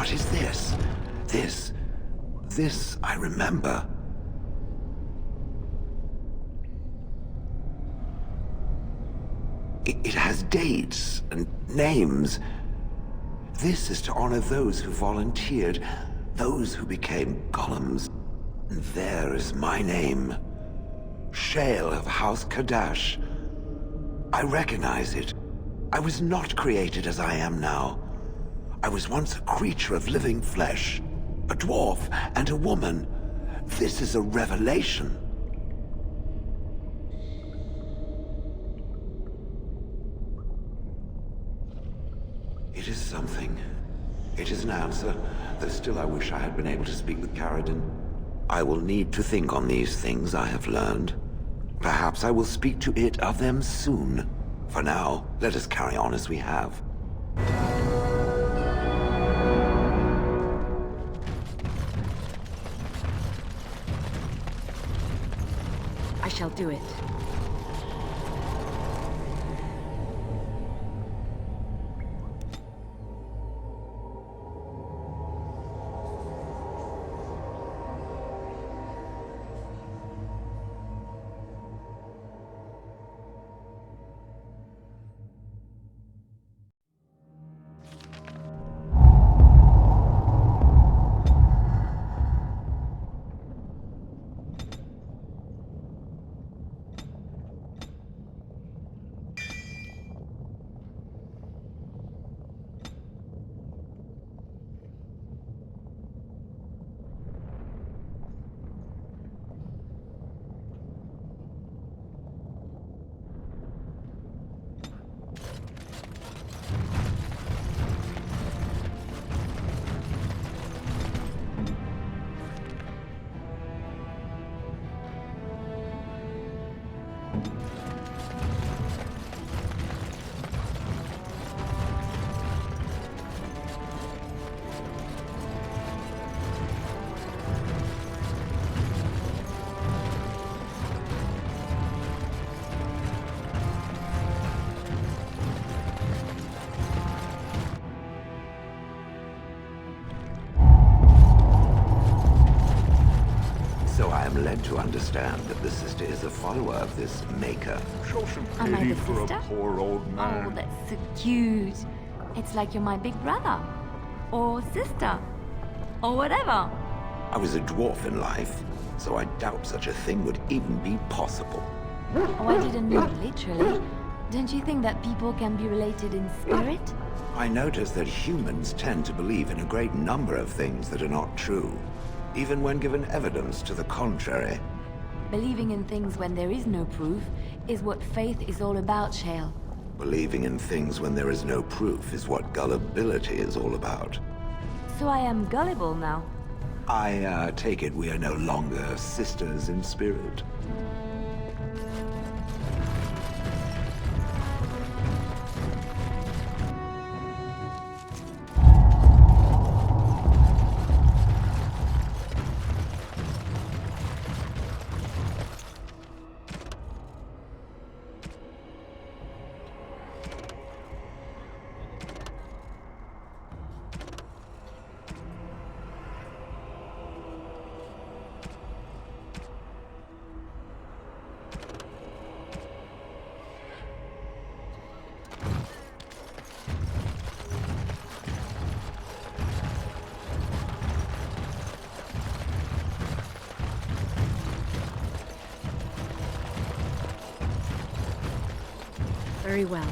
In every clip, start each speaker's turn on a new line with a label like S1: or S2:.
S1: What is this? This I remember. It has dates and names. This is to honor those who volunteered, those who became golems. And there is my name. Shale of House Kadash. I recognize it. I was not created as I am now. I was once a creature of living flesh, a dwarf and a woman. This is a revelation. It is something. It is an answer, though still I wish I had been able to speak with Caradin. I will need to think on these things I have learned. Perhaps I will speak to it of them soon. For now, let us carry on as we have.
S2: I shall do it.
S1: Led to understand that the sister is a follower of this maker.
S3: Show some
S2: Am I
S3: pity
S2: the
S3: for
S2: sister?
S3: a poor old man.
S2: Oh, that's so cute. It's like you're my big brother. Or sister. Or whatever.
S1: I was a dwarf in life, so I doubt such a thing would even be possible.
S2: Oh, I didn't mean literally. Don't you think that people can be related in spirit?
S1: I notice that humans tend to believe in a great number of things that are not true, even when given evidence to the contrary.
S2: Believing in things when there is no proof is what faith is all about, Shale.
S1: Believing in things when there is no proof is what gullibility is all about.
S2: So I am gullible now.
S1: I take it we are no longer sisters in spirit.
S2: Very well.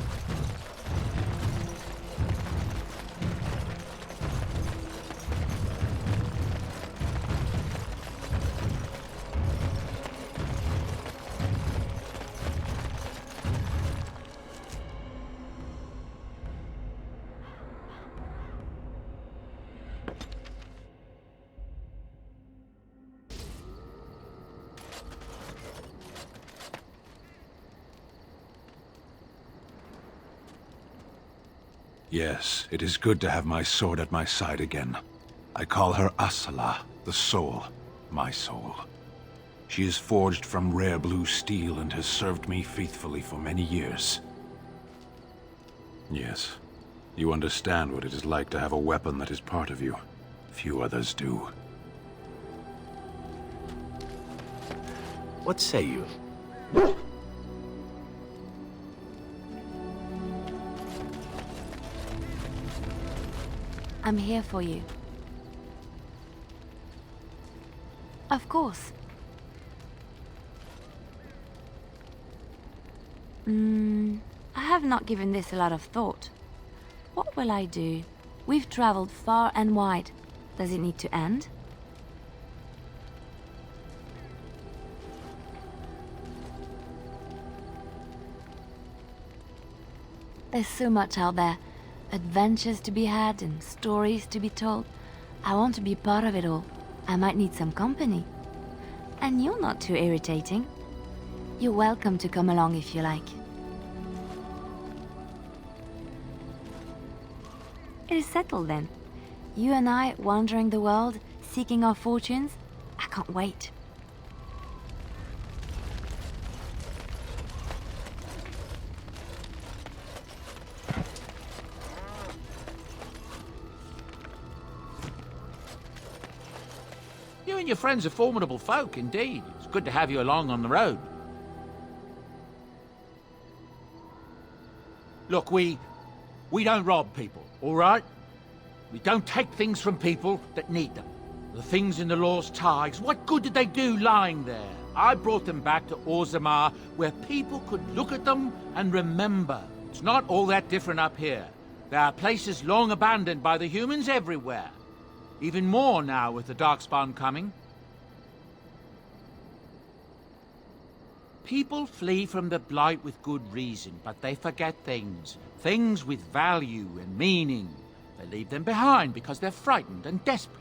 S4: Yes, it is good to have my sword at my side again. I call her Asala, the soul, my soul. She is forged from rare blue steel and has served me faithfully for many years. Yes, You understand what it is like to have a weapon that is part of you. Few others do.
S3: What say you?
S2: I'm here for you. Of course. I have not given this a lot of thought. What will I do? We've traveled far and wide. Does it need to end? There's so much out there. Adventures to be had and stories to be told. I want to be part of it all. I might need some company. And you're not too irritating. You're welcome to come along if you like. It is settled then. You and I wandering the world, seeking our fortunes. I can't wait.
S5: You and your friends are formidable folk, indeed. It's good to have you along on the road. Look, we don't rob people, all right? We don't take things from people that need them. The things in the Lost Tigers, what good did they do lying there? I brought them back to Orzammar, where people could look at them and remember. It's not all that different up here. There are places long abandoned by the humans everywhere. Even more now with the Darkspawn coming. People flee from the Blight with good reason, but they forget things. Things with value and meaning. They leave them behind because they're frightened and desperate.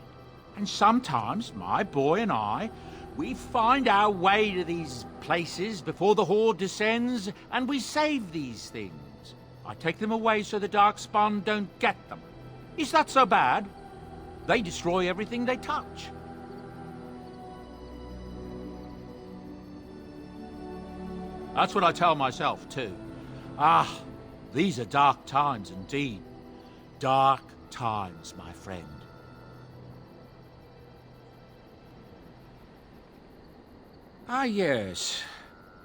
S5: And sometimes, my boy and I, we find our way to these places before the Horde descends, and we save these things. I take them away so the Darkspawn don't get them. Is that so bad? They destroy everything they touch. That's what I tell myself, too. Ah, these are dark times indeed. Dark times, my friend. Ah, yes.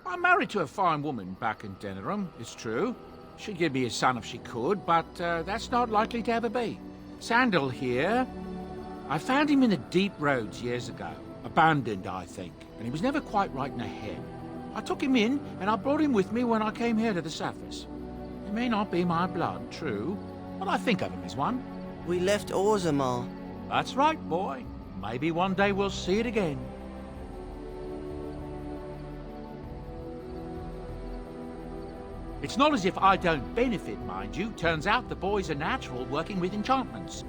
S5: I'm married to a fine woman back in Denerim, it's true. She'd give me a son if she could, but that's not likely to ever be. Sandal here. I found him in the deep roads years ago. Abandoned, I think, and he was never quite right in the head. I took him in, and I brought him with me when I came here to the surface. He may not be my blood, true, but I think of him as one.
S6: We left Orzammar.
S5: That's right, boy. Maybe one day we'll see it again. It's not as if I don't benefit, mind you. Turns out the boy's a natural working with enchantments.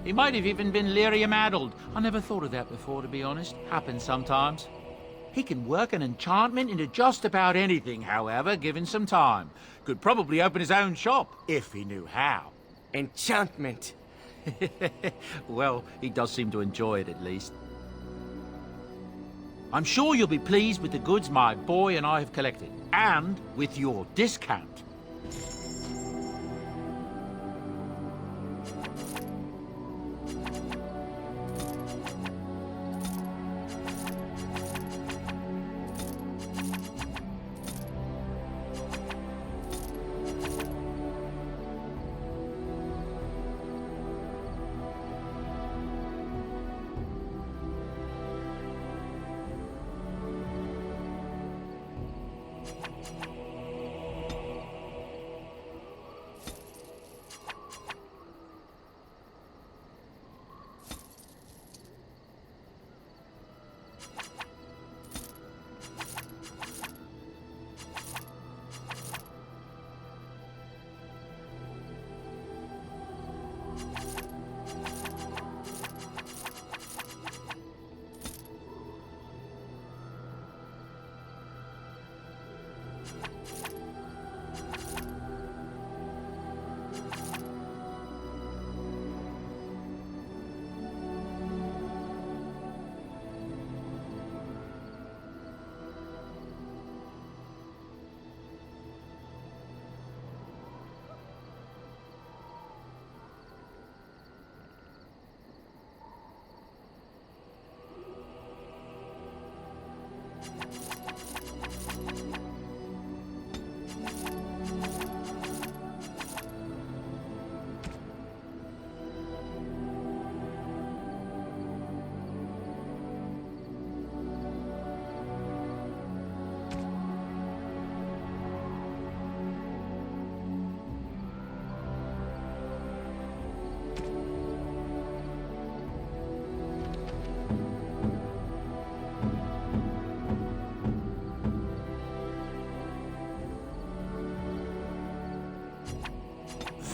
S5: He might have even been lyrium-addled. I never thought of that before, to be honest. Happens sometimes. He can work an enchantment into just about anything, however, given some time. Could probably open his own shop, if he knew how.
S6: Enchantment.
S5: Well, he does seem to enjoy it, at least. I'm sure you'll be pleased with the goods my boy and I have collected, and with your discount.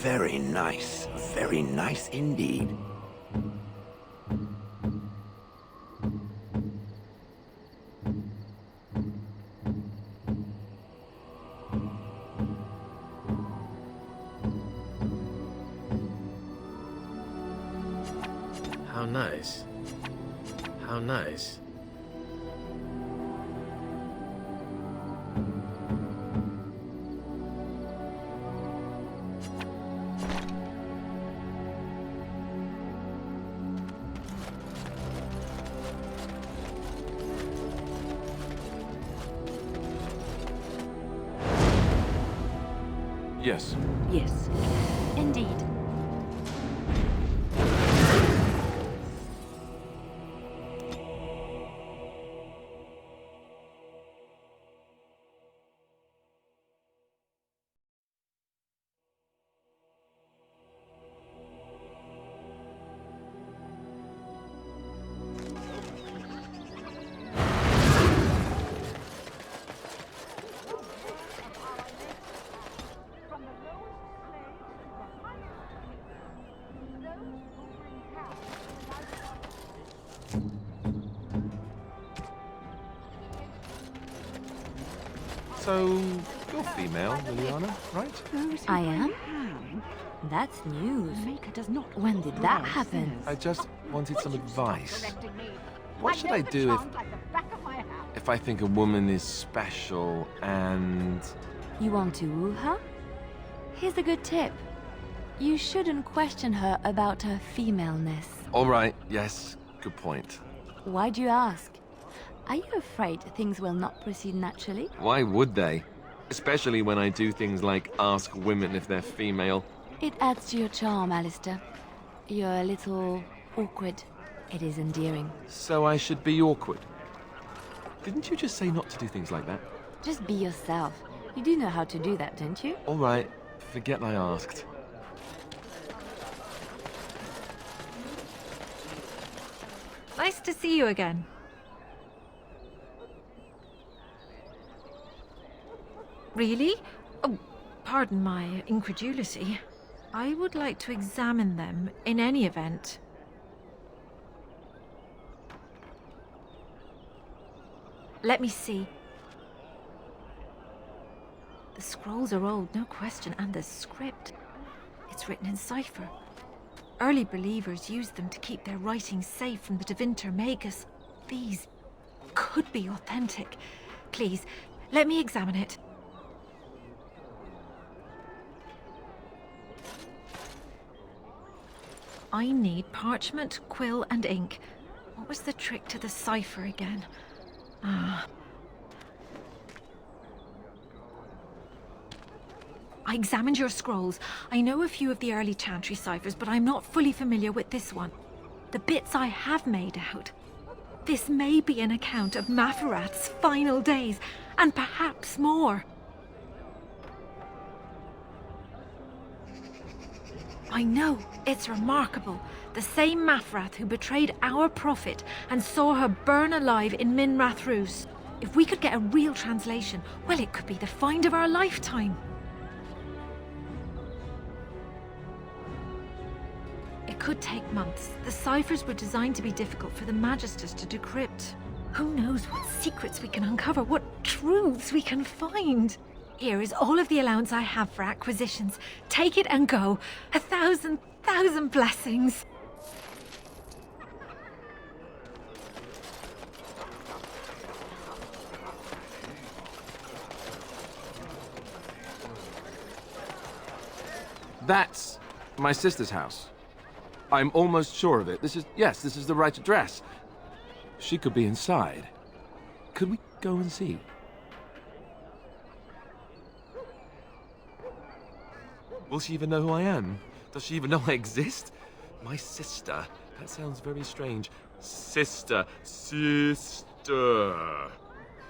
S1: Very nice. Very nice indeed.
S3: How nice. How nice.
S7: Yes.
S2: Yes, indeed.
S7: So, you're female, Liliana, right?
S2: I am? That's news. When did that happen?
S7: I just wanted some advice. What should I do if I think a woman is special and...
S2: You want to woo her? Here's a good tip. You shouldn't question her about her femaleness.
S7: All right, yes, good point.
S2: Why do you ask? Are you afraid things will not proceed naturally?
S7: Why would they? Especially when I do things like ask women if they're female.
S2: It adds to your charm, Alistair. You're a little awkward. It is endearing.
S7: So I should be awkward. Didn't you just say not to do things like that?
S2: Just be yourself. You do know how to do that, don't you?
S7: All right, forget I asked.
S8: Nice to see you again. Really? Oh, pardon my incredulity. I would like to examine them in any event. Let me see. The scrolls are old, no question, and the script. It's written in cipher. Early believers used them to keep their writings safe from the Divinter Magus. These could be authentic. Please, let me examine it. I need parchment, quill, and ink. What was the trick to the cipher again? Ah. I examined your scrolls. I know a few of the early Chantry ciphers, but I'm not fully familiar with this one. The bits I have made out. This may be an account of Mafarat's final days, and perhaps more. I know, it's remarkable. The same Mafrath who betrayed our prophet and saw her burn alive in Minrath Rus. If we could get a real translation, well, it could be the find of our lifetime. It could take months. The ciphers were designed to be difficult for the Magisters to decrypt. Who knows what secrets we can uncover, what truths we can find. Here is all of the allowance I have for acquisitions. Take it and go. 1,000 blessings.
S7: That's my sister's house. I'm almost sure of it. This is the right address. She could be inside. Could we go and see? Will she even know who I am? Does she even know I exist? My sister. That sounds very strange. Sister.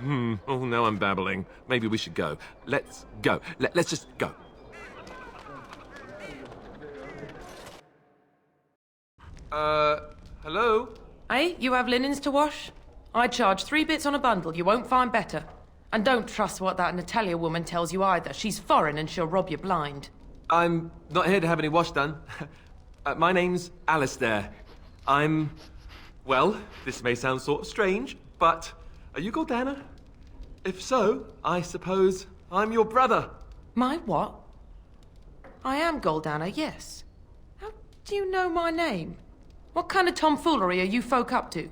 S7: Oh, now I'm babbling. Maybe we should go. Let's go. Let's just go. Hello?
S9: Hey, you have linens to wash? I charge 3 bits on a bundle. You won't find better. And don't trust what that Natalia woman tells you either. She's foreign and she'll rob you blind.
S7: I'm not here to have any wash done. My name's Alistair. Well, this may sound sort of strange, but are you Goldana? If so, I suppose I'm your brother.
S9: My what? I am Goldana, yes. How do you know my name? What kind of tomfoolery are you folk up to?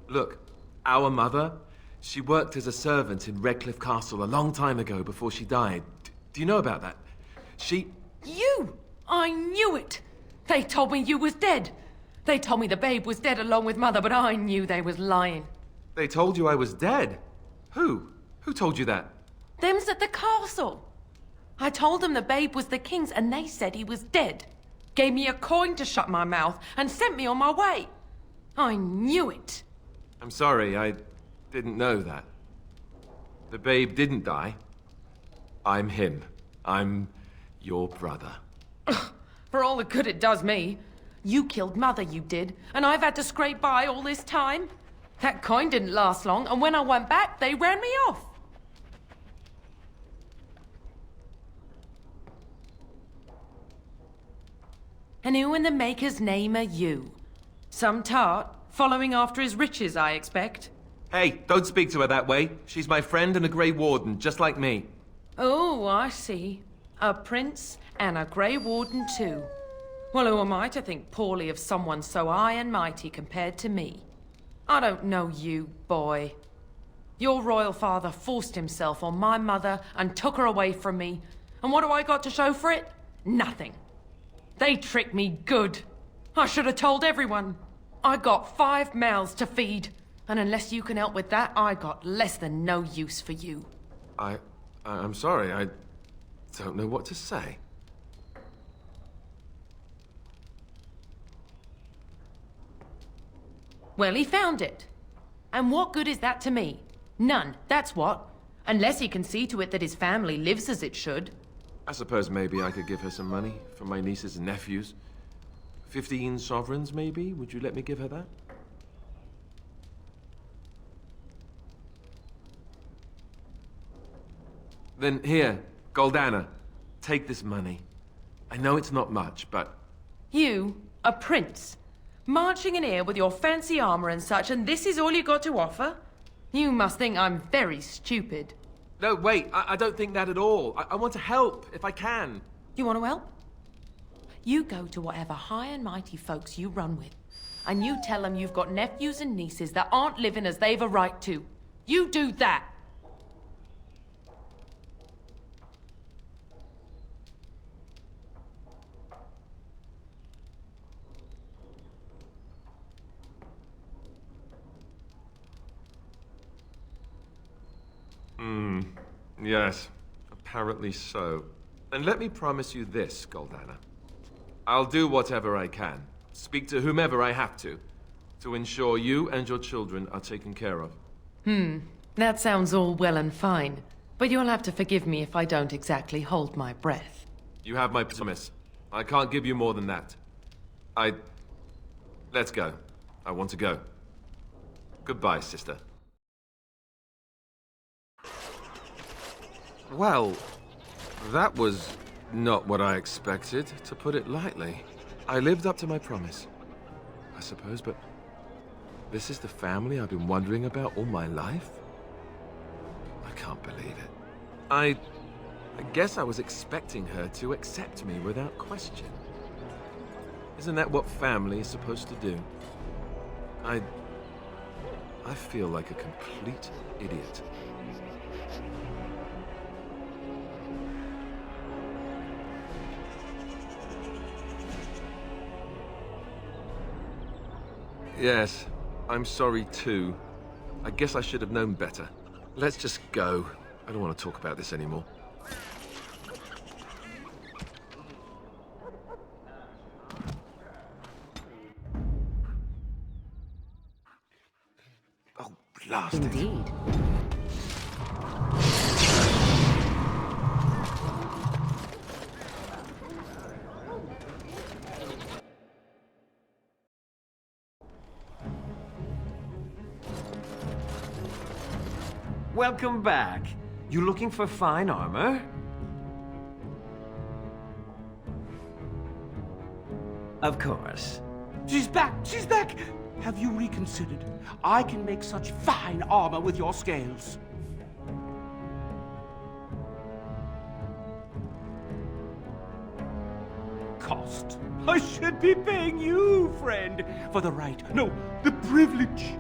S7: Look, our mother, she worked as a servant in Redcliffe Castle a long time ago before she died. Do you know about that?
S9: You! I knew it! They told me you was dead. They told me the babe was dead along with mother, but I knew they was lying.
S7: They told you I was dead? Who? Who told you that?
S9: Them's at the castle. I told them the babe was the king's and they said he was dead. Gave me a coin to shut my mouth and sent me on my way. I knew it.
S7: I'm sorry, I didn't know that. The babe didn't die. I'm him. I'm your brother.
S9: For all the good it does me. You killed mother, you did, and I've had to scrape by all this time. That coin didn't last long, and when I went back, they ran me off. And who in the maker's name are you? Some tart, following after his riches, I expect.
S7: Hey, don't speak to her that way. She's my friend and a Grey Warden, just like me.
S9: Oh, I see. A prince and a Grey Warden too. Well, who am I to think poorly of someone so high and mighty compared to me? I don't know you, boy. Your royal father forced himself on my mother and took her away from me. And what do I got to show for it? Nothing. They tricked me good. I should have told everyone. I got 5 mouths to feed. And unless you can help with that, I got less than no use for you.
S7: I'm sorry, I don't know what to say.
S9: Well, he found it. And what good is that to me? None, that's what. Unless he can see to it that his family lives as it should.
S7: I suppose maybe I could give her some money for my nieces and nephews. 15 sovereigns, maybe? Would you let me give her that? Then here, Goldana, take this money. I know it's not much, but...
S9: You, a prince, marching in here with your fancy armor and such, and this is all you got to offer? You must think I'm very stupid.
S7: No, wait, I don't think that at all. I want to help, if I can.
S9: You want to help? You go to whatever high and mighty folks you run with, and you tell them you've got nephews and nieces that aren't living as they've a right to. You do that.
S7: Yes, apparently so. And let me promise you this, Goldana. I'll do whatever I can, speak to whomever I have to ensure you and your children are taken care of.
S9: That sounds all well and fine, but you'll have to forgive me if I don't exactly hold my breath.
S7: You have my promise. I can't give you more than that. Let's go. I want to go. Goodbye, sister. Well, that was not what I expected, to put it lightly. I lived up to my promise, I suppose, but this is the family I've been wondering about all my life? I can't believe it. I guess I was expecting her to accept me without question. Isn't that what family is supposed to do? I feel like a complete idiot. Yes, I'm sorry too. I guess I should have known better. Let's just go. I don't want to talk about this anymore. Oh, blasted.
S2: Indeed.
S10: welcome back. You looking for fine armor? Of course.
S5: She's back! She's back! Have you reconsidered? I can make such fine armor with your scales. Cost. I should be paying you, friend, for the right, no, the privilege.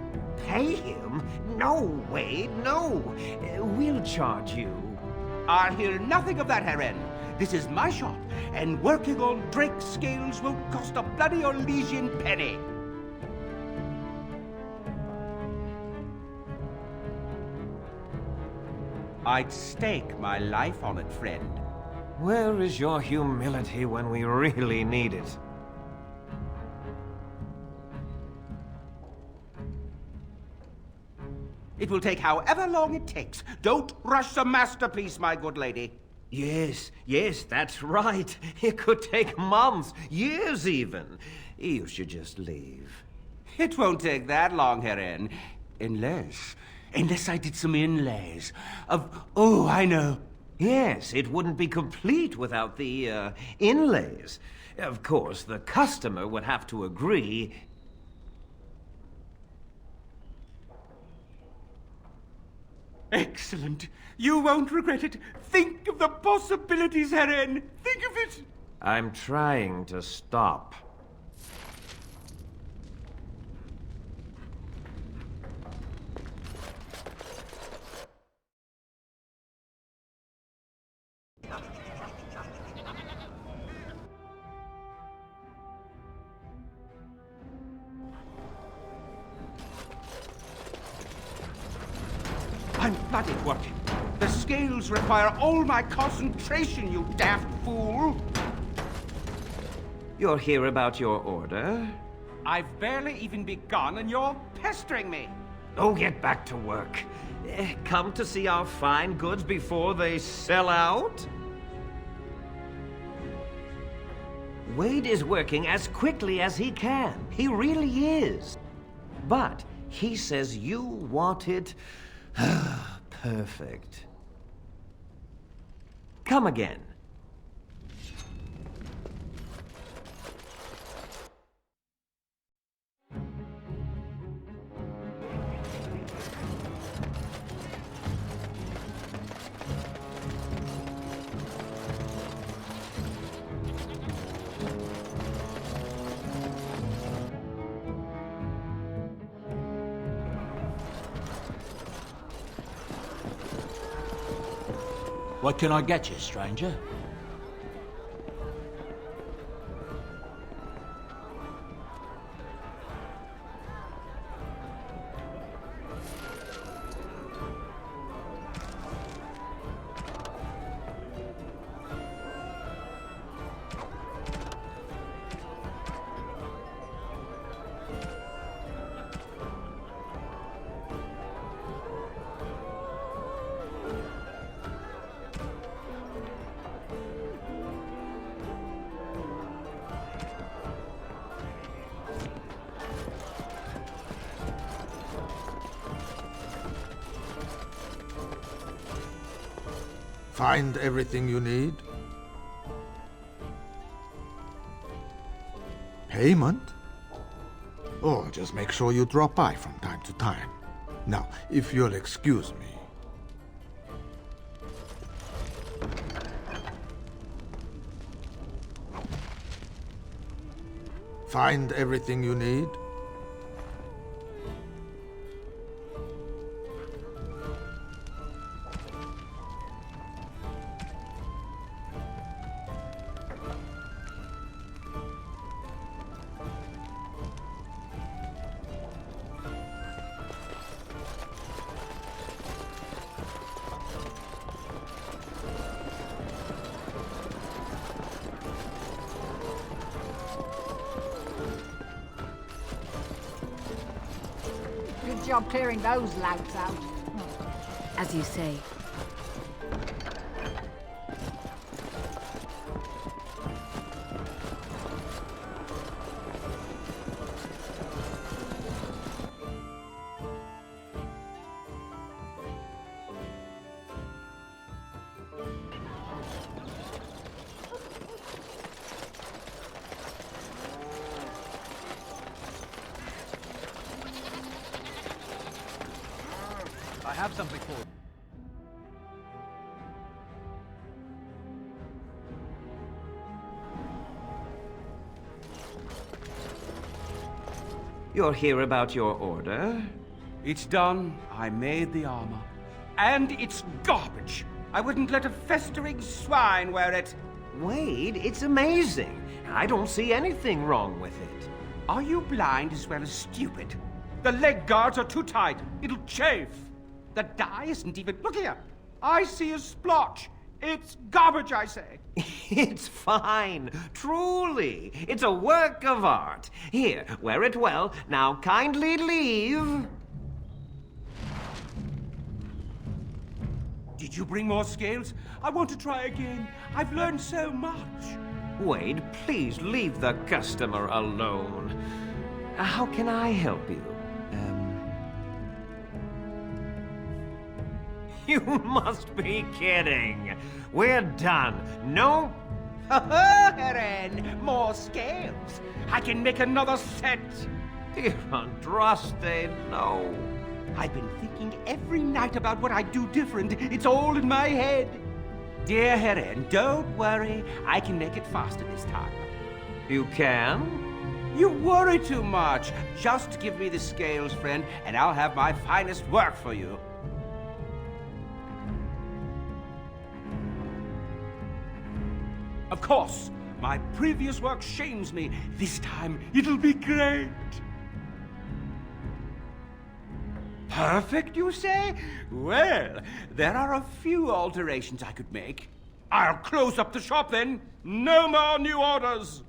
S10: Pay him? No, Wade, no. We'll charge you.
S5: I'll hear nothing of that, Herren. This is my shop, and working on Drake's scales won't cost a bloody Orlesian penny. I'd stake my life on it, friend.
S10: Where is your humility when we really need it?
S5: It will take however long it takes. Don't rush the masterpiece, my good lady.
S10: Yes, that's right. It could take months, years even. You should just leave.
S5: It won't take that long, Herren. Unless I did some inlays of... Oh, I know.
S10: Yes, it wouldn't be complete without the, inlays. Of course, the customer would have to agree.
S5: Excellent. You won't regret it. Think of the possibilities, Herren. Think of it.
S10: I'm trying to stop.
S5: I'm bloody working. The scales require all my concentration, you daft fool.
S10: You're here about your order?
S5: I've barely even begun and you're pestering me.
S10: Oh, get back to work. Come to see our fine goods before they sell out? Wade is working as quickly as he can. He really is. But he says you want it perfect. Come again.
S5: What can I get you, stranger?
S11: Find everything you need? Payment? Oh, just make sure you drop by from time to time. Now, if you'll excuse me. Find everything you need?
S12: Good job clearing those louts out.
S2: As you say.
S5: have something for you.
S10: You're here about your order?
S13: It's done. I made the armor. And it's garbage. I wouldn't let a festering swine wear it.
S10: Wade, it's amazing. I don't see anything wrong with it.
S13: Are you blind as well as stupid? The leg guards are too tight. It'll chafe. The dye isn't even... Look here. I see a splotch. It's garbage, I say.
S10: It's fine. Truly. It's a work of art. Here, wear it well. Now kindly leave.
S13: Did you bring more scales? I want to try again. I've learned so much.
S10: Wade, please leave the customer alone. How can I help you? You must be kidding. We're done. No.
S13: Eren, more scales. I can make another set.
S10: Dear Andraste, no.
S13: I've been thinking every night about what I'd do different. It's all in my head. Dear Eren, don't worry. I can make it faster this time.
S10: You can?
S13: You worry too much. Just give me the scales, friend, and I'll have my finest work for you. Of course, my previous work shames me. This time, it'll be great. Perfect, you say? Well, there are a few alterations I could make. I'll close up the shop then. No more new orders.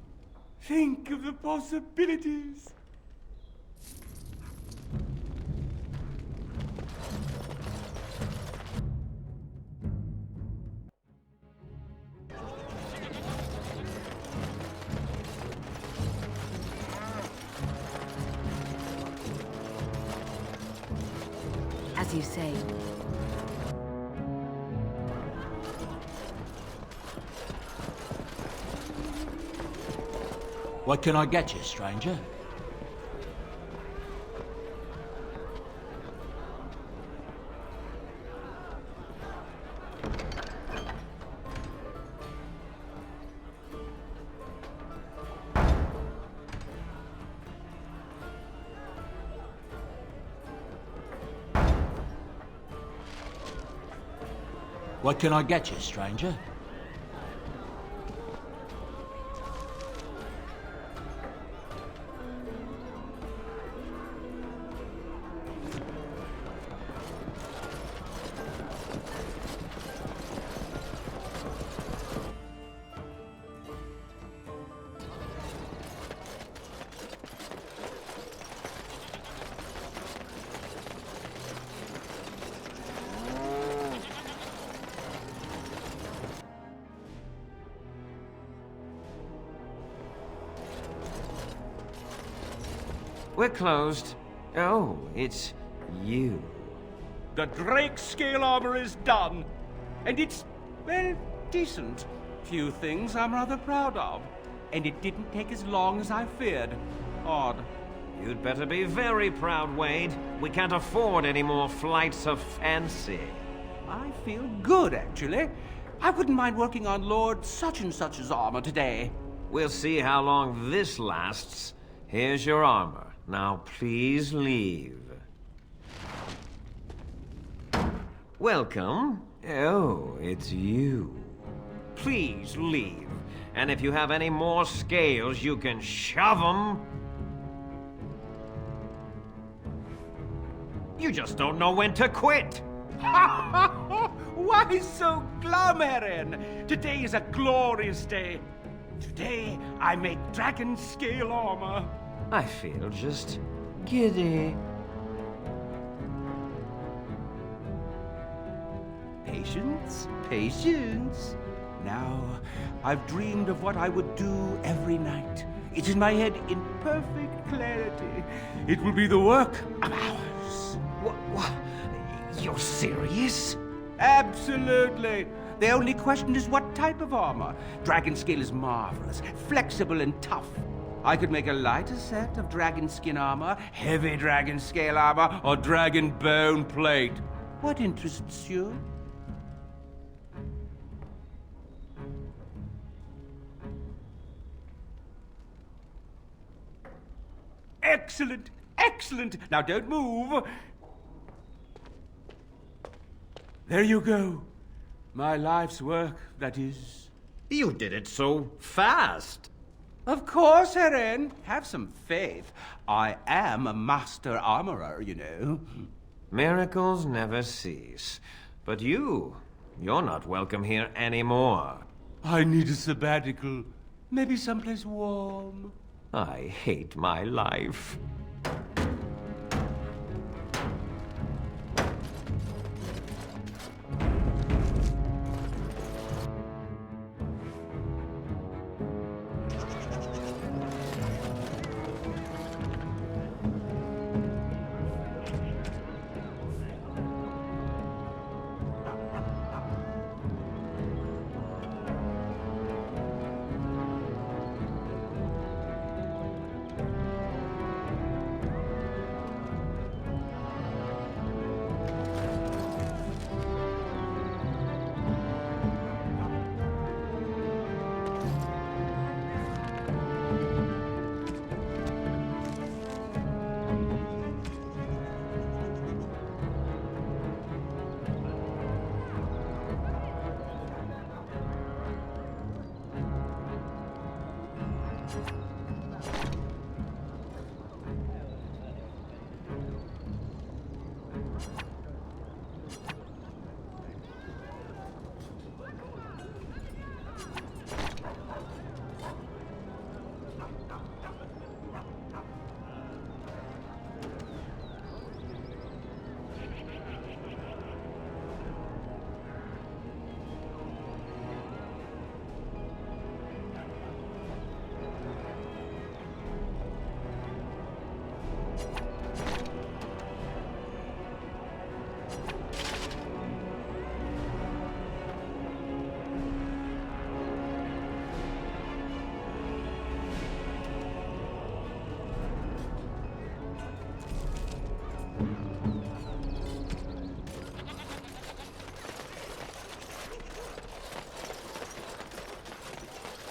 S13: Think of the possibilities.
S2: As you say.
S5: What can I get you, stranger? What can I get you, stranger?
S10: We're closed. Oh, it's you.
S13: The Drake scale armor is done. And it's, well, decent. Few things I'm rather proud of. And it didn't take as long as I feared. Odd.
S10: You'd better be very proud, Wade. We can't afford any more flights of fancy.
S13: I feel good, actually. I wouldn't mind working on Lord such-and-such's armor today.
S10: We'll see how long this lasts. Here's your armor. Now, please leave. Welcome. Oh, it's you. Please leave. And if you have any more scales, you can shove them. You just don't know when to quit.
S13: Why so glum, Eren? Today is a glorious day. Today, I make dragon scale armor.
S10: I feel just giddy.
S13: Patience, patience. Now, I've dreamed of what I would do every night. It's in my head in perfect clarity. It will be the work of hours.
S10: What? You're serious?
S13: Absolutely. The only question is what type of armor. Dragon scale is marvelous, flexible and tough. I could make a lighter set of dragon skin armor, heavy dragon scale armor, or dragon bone plate. What interests you? Excellent! Excellent! Now don't move! There you go. My life's work, that is.
S10: You did it so fast.
S13: Of course, Eren. Have some faith. I am a master armorer, you know.
S10: Miracles never cease. But you're not welcome here anymore.
S13: I need a sabbatical. Maybe someplace warm.
S10: I hate my life.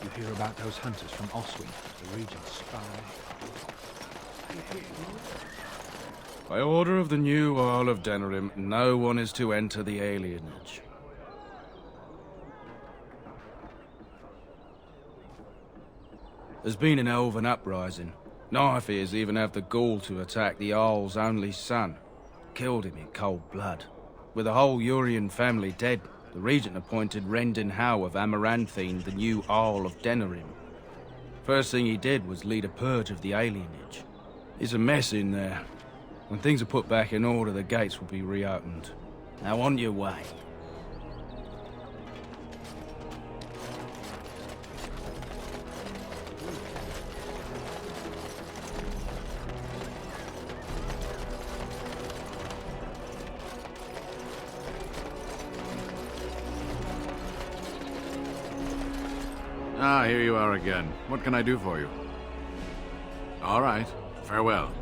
S4: You hear about those hunters from Oswin, the Regent's spy?
S14: By order of the new Earl of Denerim, no one is to enter the alienage. There's been an elven uprising. Knifeears even have the gall to attack the Jarl's only son. Killed him in cold blood. With the whole Urian family dead, the Regent appointed Rendon Howe of Amaranthine the new Earl of Denerim. First thing he did was lead a purge of the alienage. It's a mess in there. When things are put back in order, the gates will be reopened. Now on your way.
S15: Ah, here you are again. What can I do for you? All right. Farewell.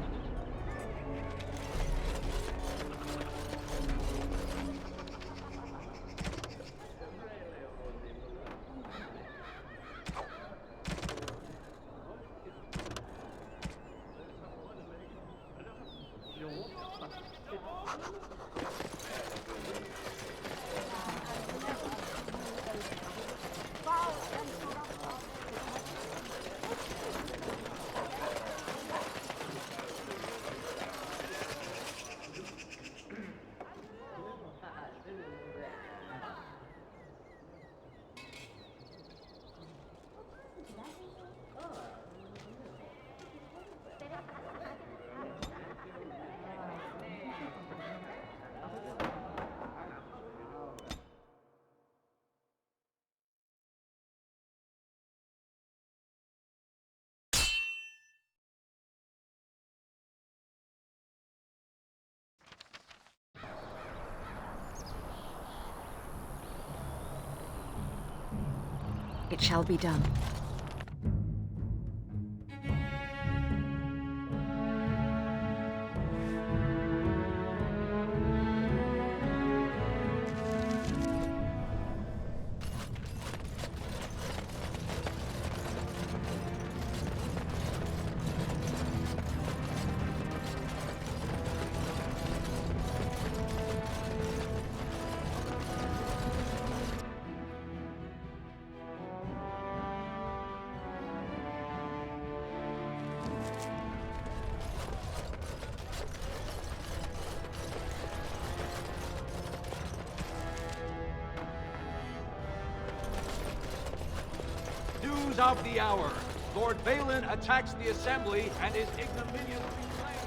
S2: It shall be done.
S16: news of the hour. Lord Balin attacks the Assembly and is ignominiously slain.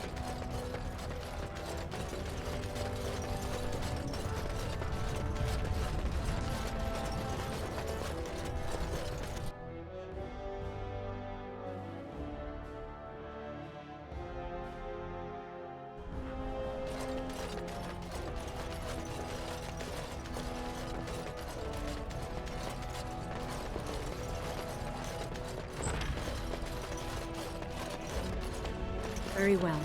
S8: Very well.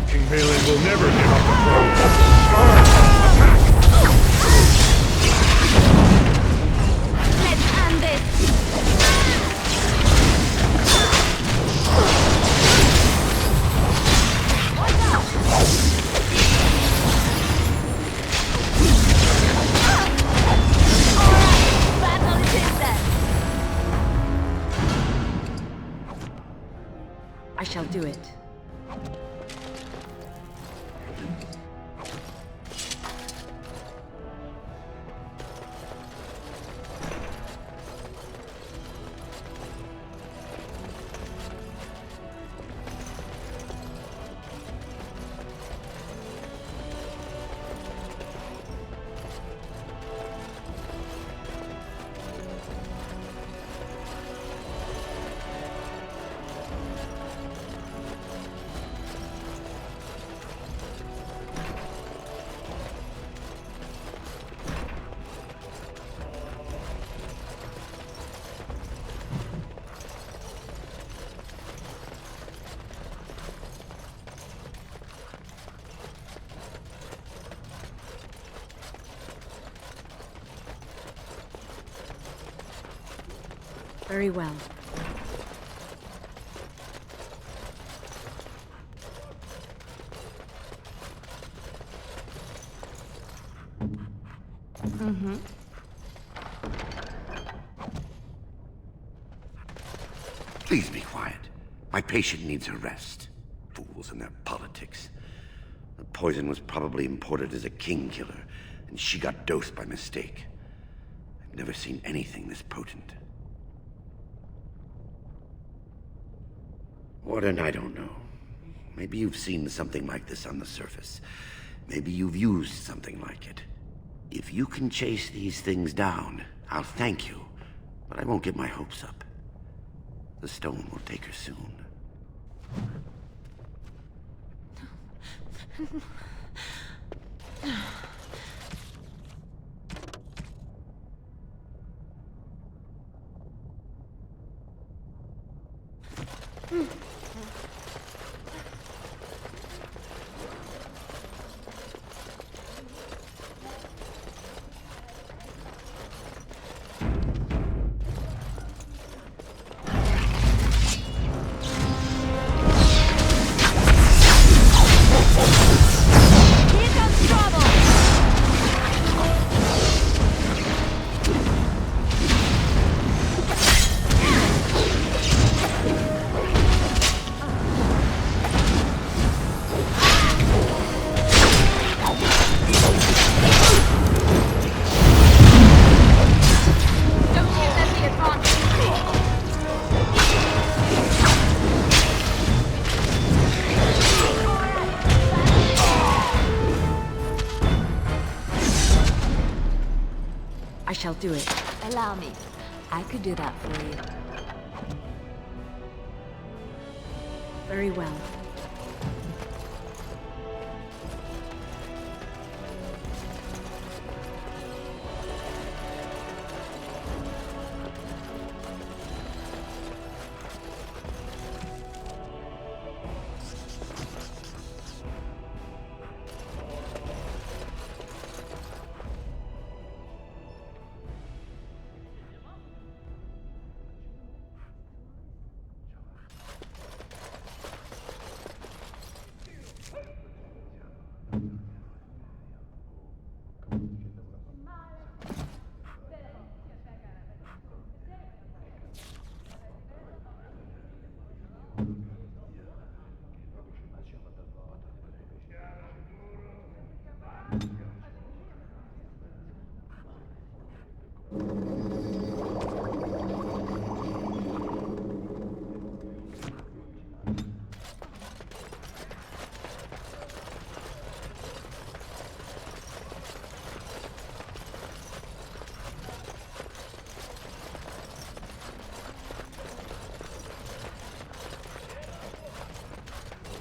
S17: King Balin will never give up the throne.
S2: Let's end this!
S8: I shall do it. Very well.
S2: Mm-hmm.
S1: Please be quiet. My patient needs a rest. Fools and their politics. The poison was probably imported as a king killer, and she got dosed by mistake. I've never seen anything this potent. Warden, I don't know. Maybe you've seen something like this on the surface. Maybe you've used something like it. If you can chase these things down, I'll thank you, but I won't get my hopes up. The stone will take her soon.
S8: I shall do it.
S2: Allow me. I could do that for you.
S8: Very well.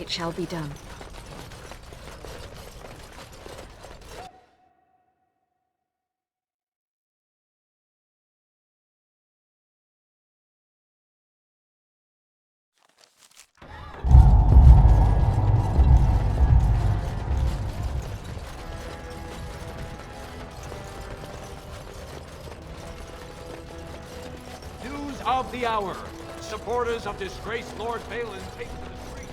S8: It shall be done.
S16: News of the hour. Supporters of disgraced Lord Balin take to the streets.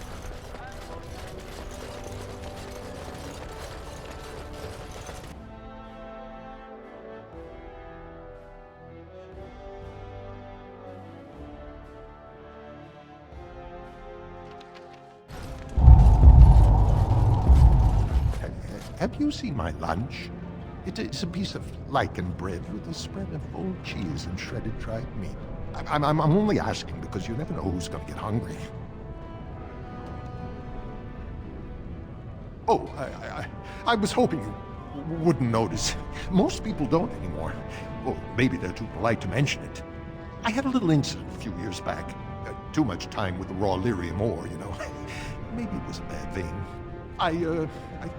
S18: Have you seen my lunch? It is a piece of lichen bread with a spread of old cheese and shredded dried meat. I'm only asking because you never know who's going to get hungry. Oh, I was hoping you wouldn't notice. Most people don't anymore. Well, maybe they're too polite to mention it. I had a little incident a few years back. Too much time with the raw lyrium ore, you know. Maybe it was a bad thing. I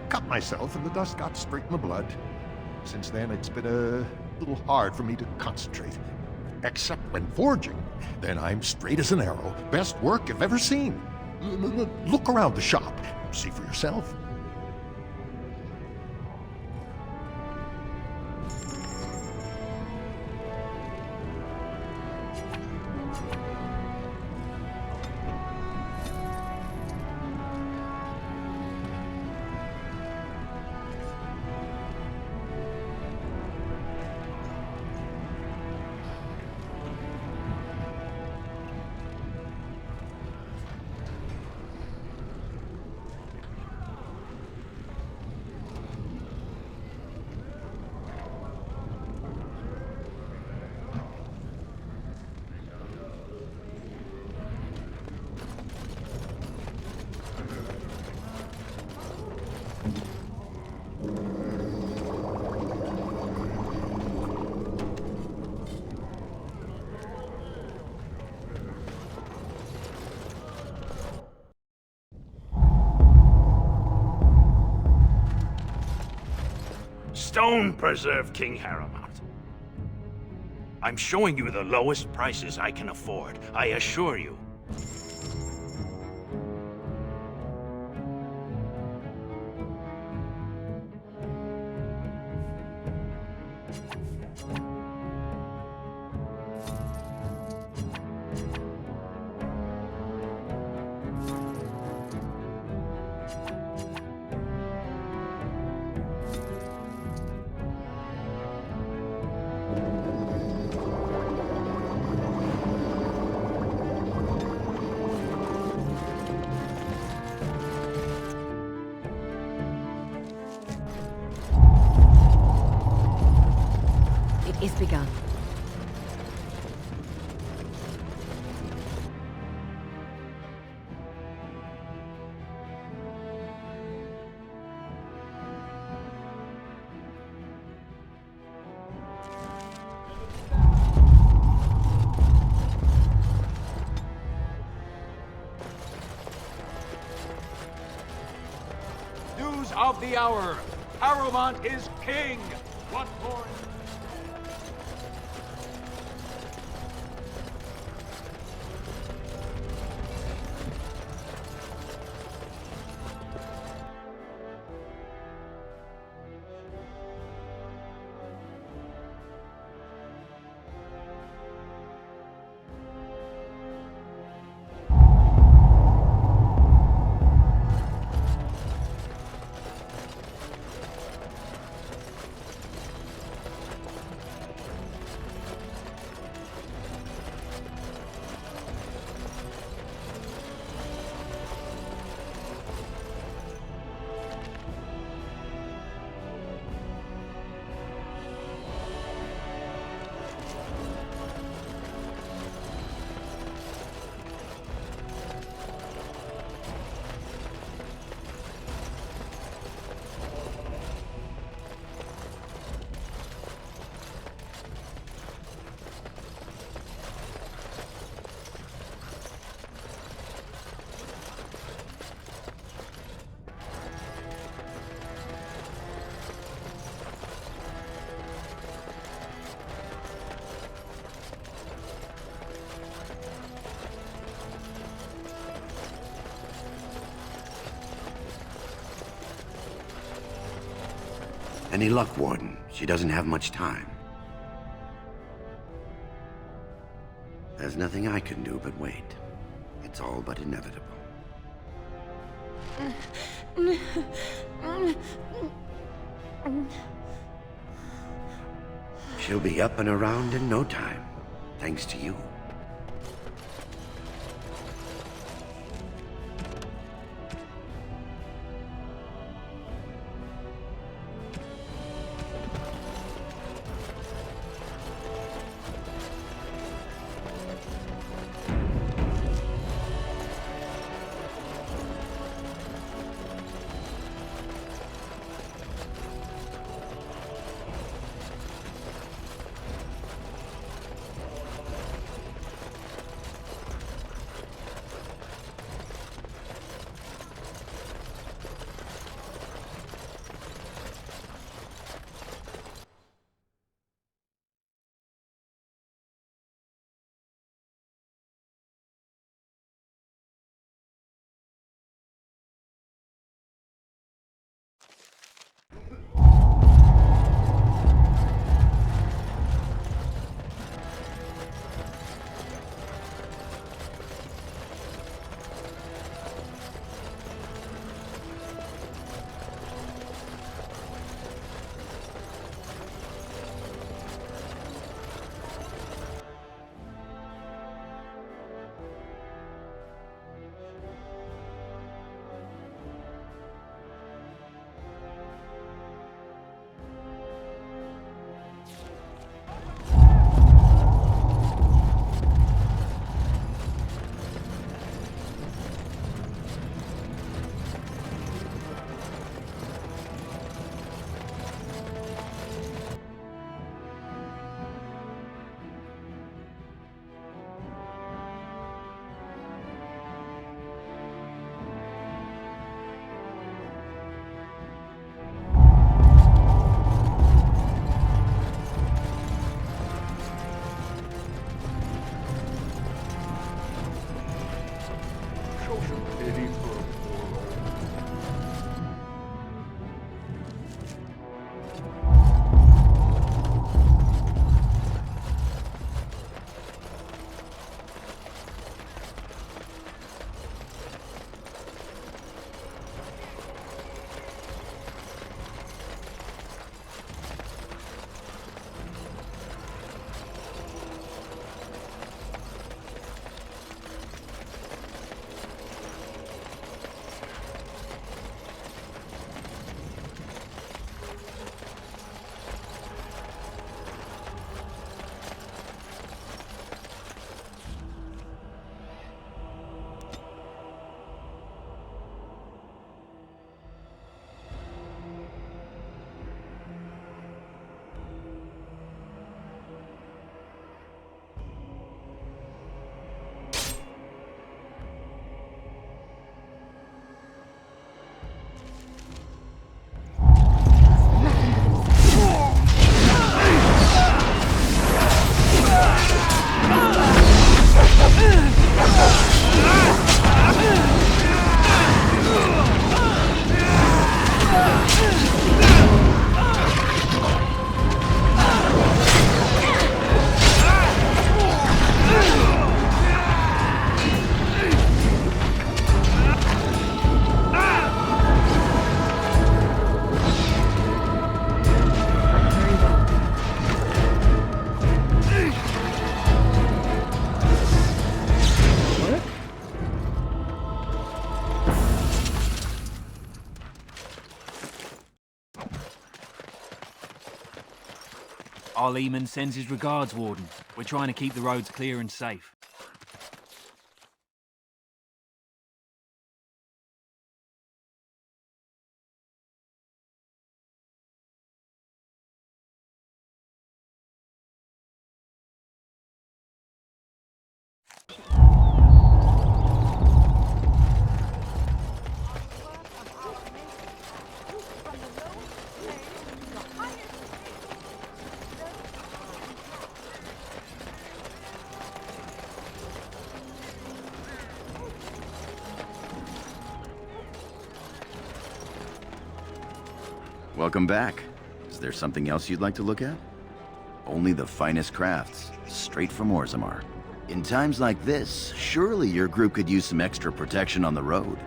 S18: cut myself and the dust got straight in the blood. Since then, it's been a little hard for me to concentrate. Except when forging. Then I'm straight as an arrow. Best work you've ever seen. Look around the shop. See for yourself.
S19: Stone preserve King Harrowmount. I'm showing you the lowest prices I can afford, I assure you.
S8: Is begun.
S16: News of the hour. Harrowmount is king. What more?
S20: Any luck, Warden? She doesn't have much time. There's nothing I can do but wait. It's all but inevitable. She'll be up and around in no time, thanks to you.
S21: Our Lehman sends his regards, Warden. We're trying to keep the roads clear and safe.
S22: Welcome back.
S6: Is there something else you'd like to look at? Only the finest crafts, straight from Orzammar. In times like this, surely your group could use some extra protection on the road.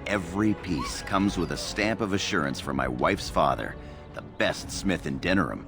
S6: Every piece comes with a stamp of assurance from my wife's father, the best smith in Denerim.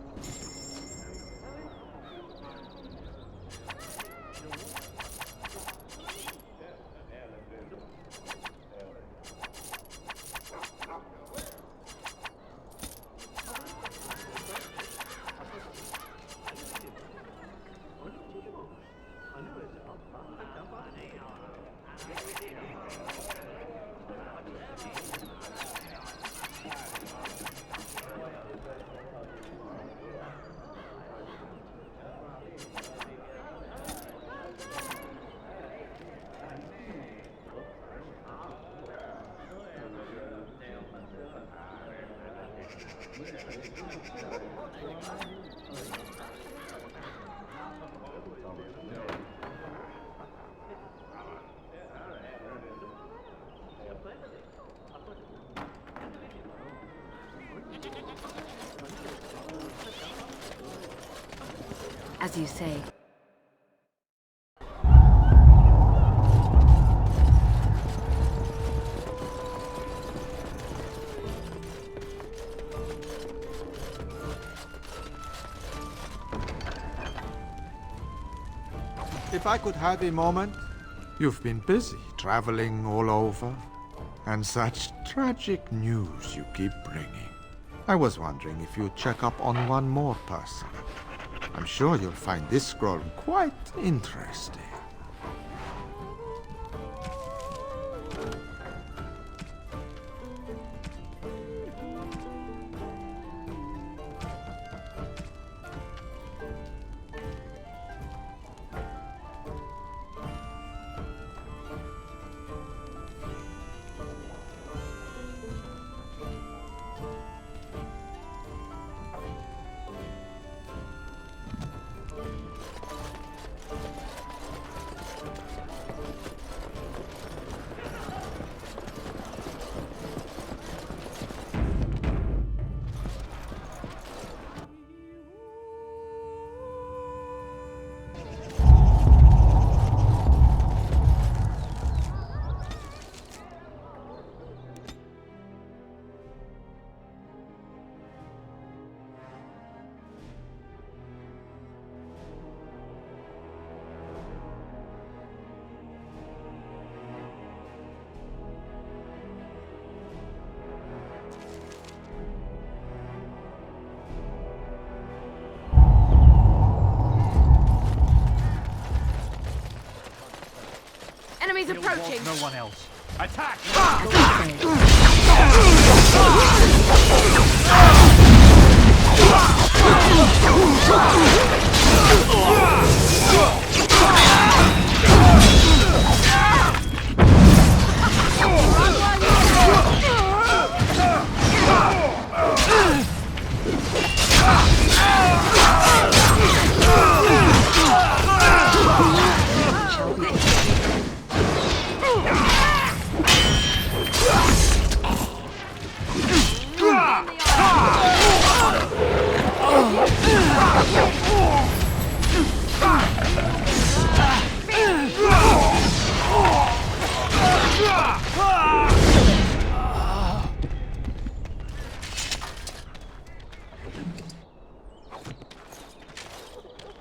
S2: As you say.
S11: If I could have a moment. You've been busy traveling all over, and such tragic news you keep bringing. I was wondering if you'd check up on one more person. I'm sure you'll find this scroll quite interesting.
S9: Enemies approaching!
S21: No one else. Attack!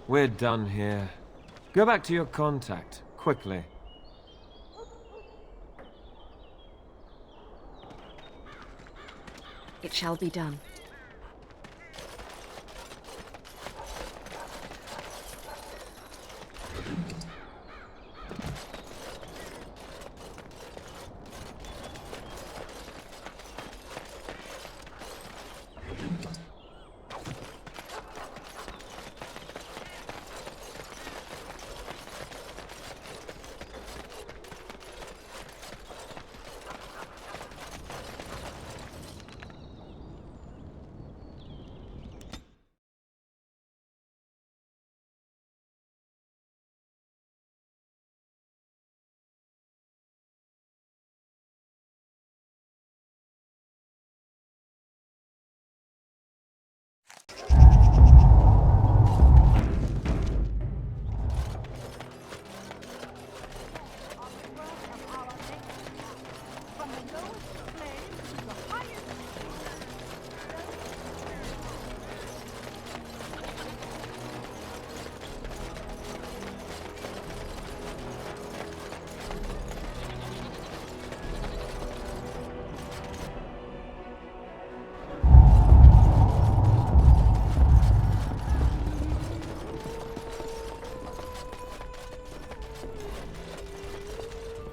S22: We're done here. Go back to your contact, quickly.
S2: It shall be done.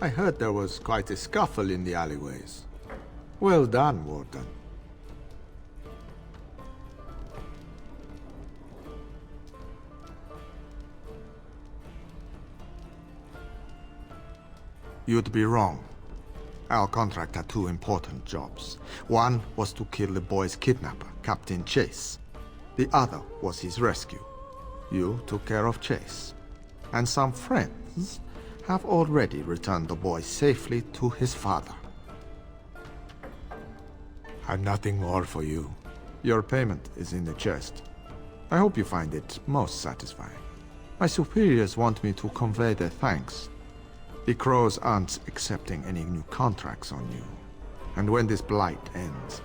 S11: I heard there was quite a scuffle in the alleyways. Well done, Warden. You'd be wrong. Our contract had two important jobs. One was to kill the boy's kidnapper, Captain Chase. The other was his rescue. You took care of Chase. And some friends have already returned the boy safely to his father. I've nothing more for you. Your payment is in the chest. I hope you find it most satisfying. My superiors want me to convey their thanks. The Crows aren't accepting any new contracts on you. And when this blight ends,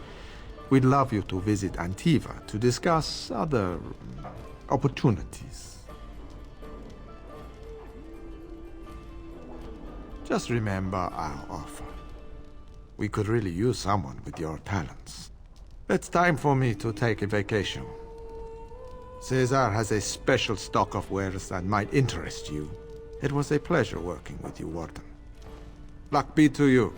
S11: we'd love you to visit Antiva to discuss other opportunities. Just remember our offer. We could really use someone with your talents. It's time for me to take a vacation. Caesar has a special stock of wares that might interest you. It was a pleasure working with you, Warden. Luck be to you.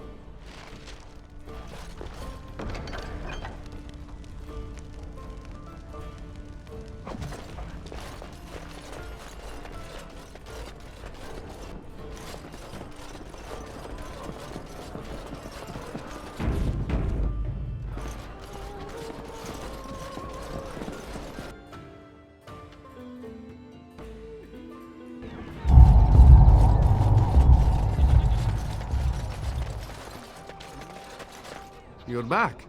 S3: You're back.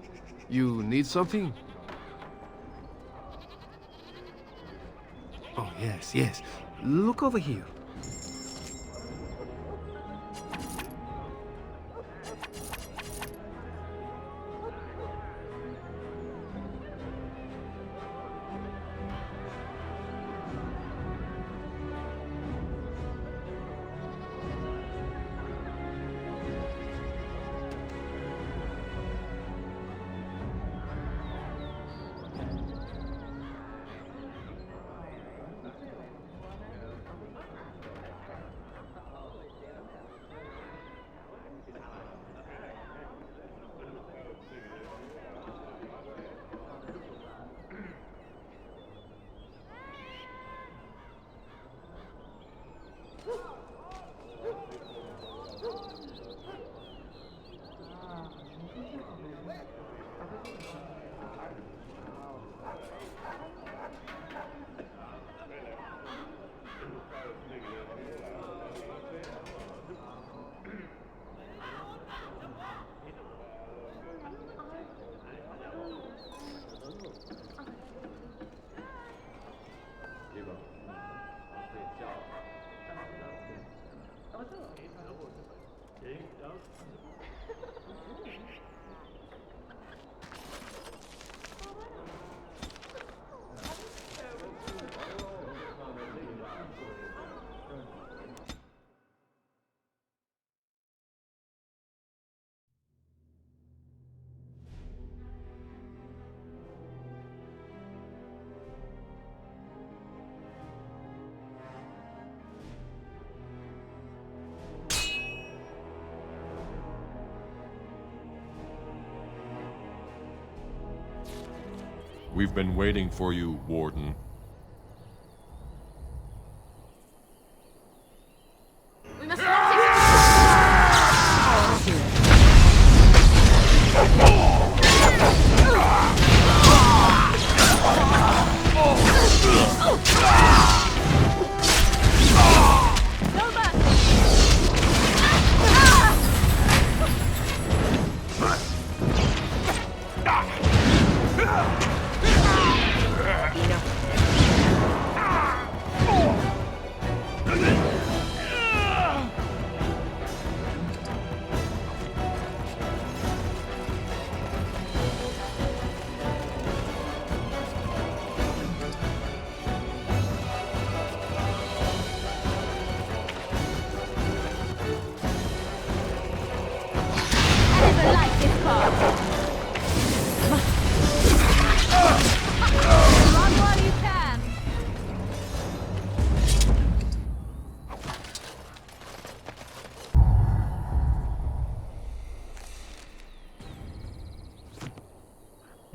S3: You need something? Oh, yes, yes. Look over here.
S7: We've been waiting for you, Warden.
S8: We must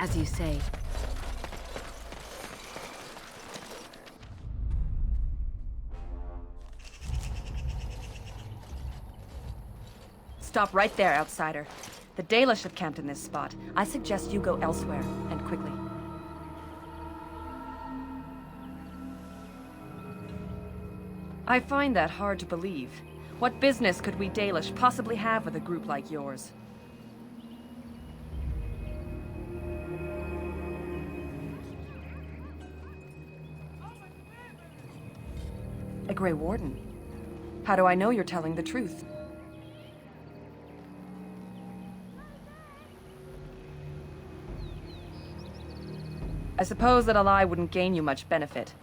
S2: As you say.
S5: Stop right there, outsider. The Dalish have camped in this spot. I suggest you go elsewhere, and quickly. I find that hard to believe. What business could we Dalish possibly have with a group like yours? A Grey Warden? How do I know you're telling the truth? I suppose that a lie wouldn't gain you much benefit.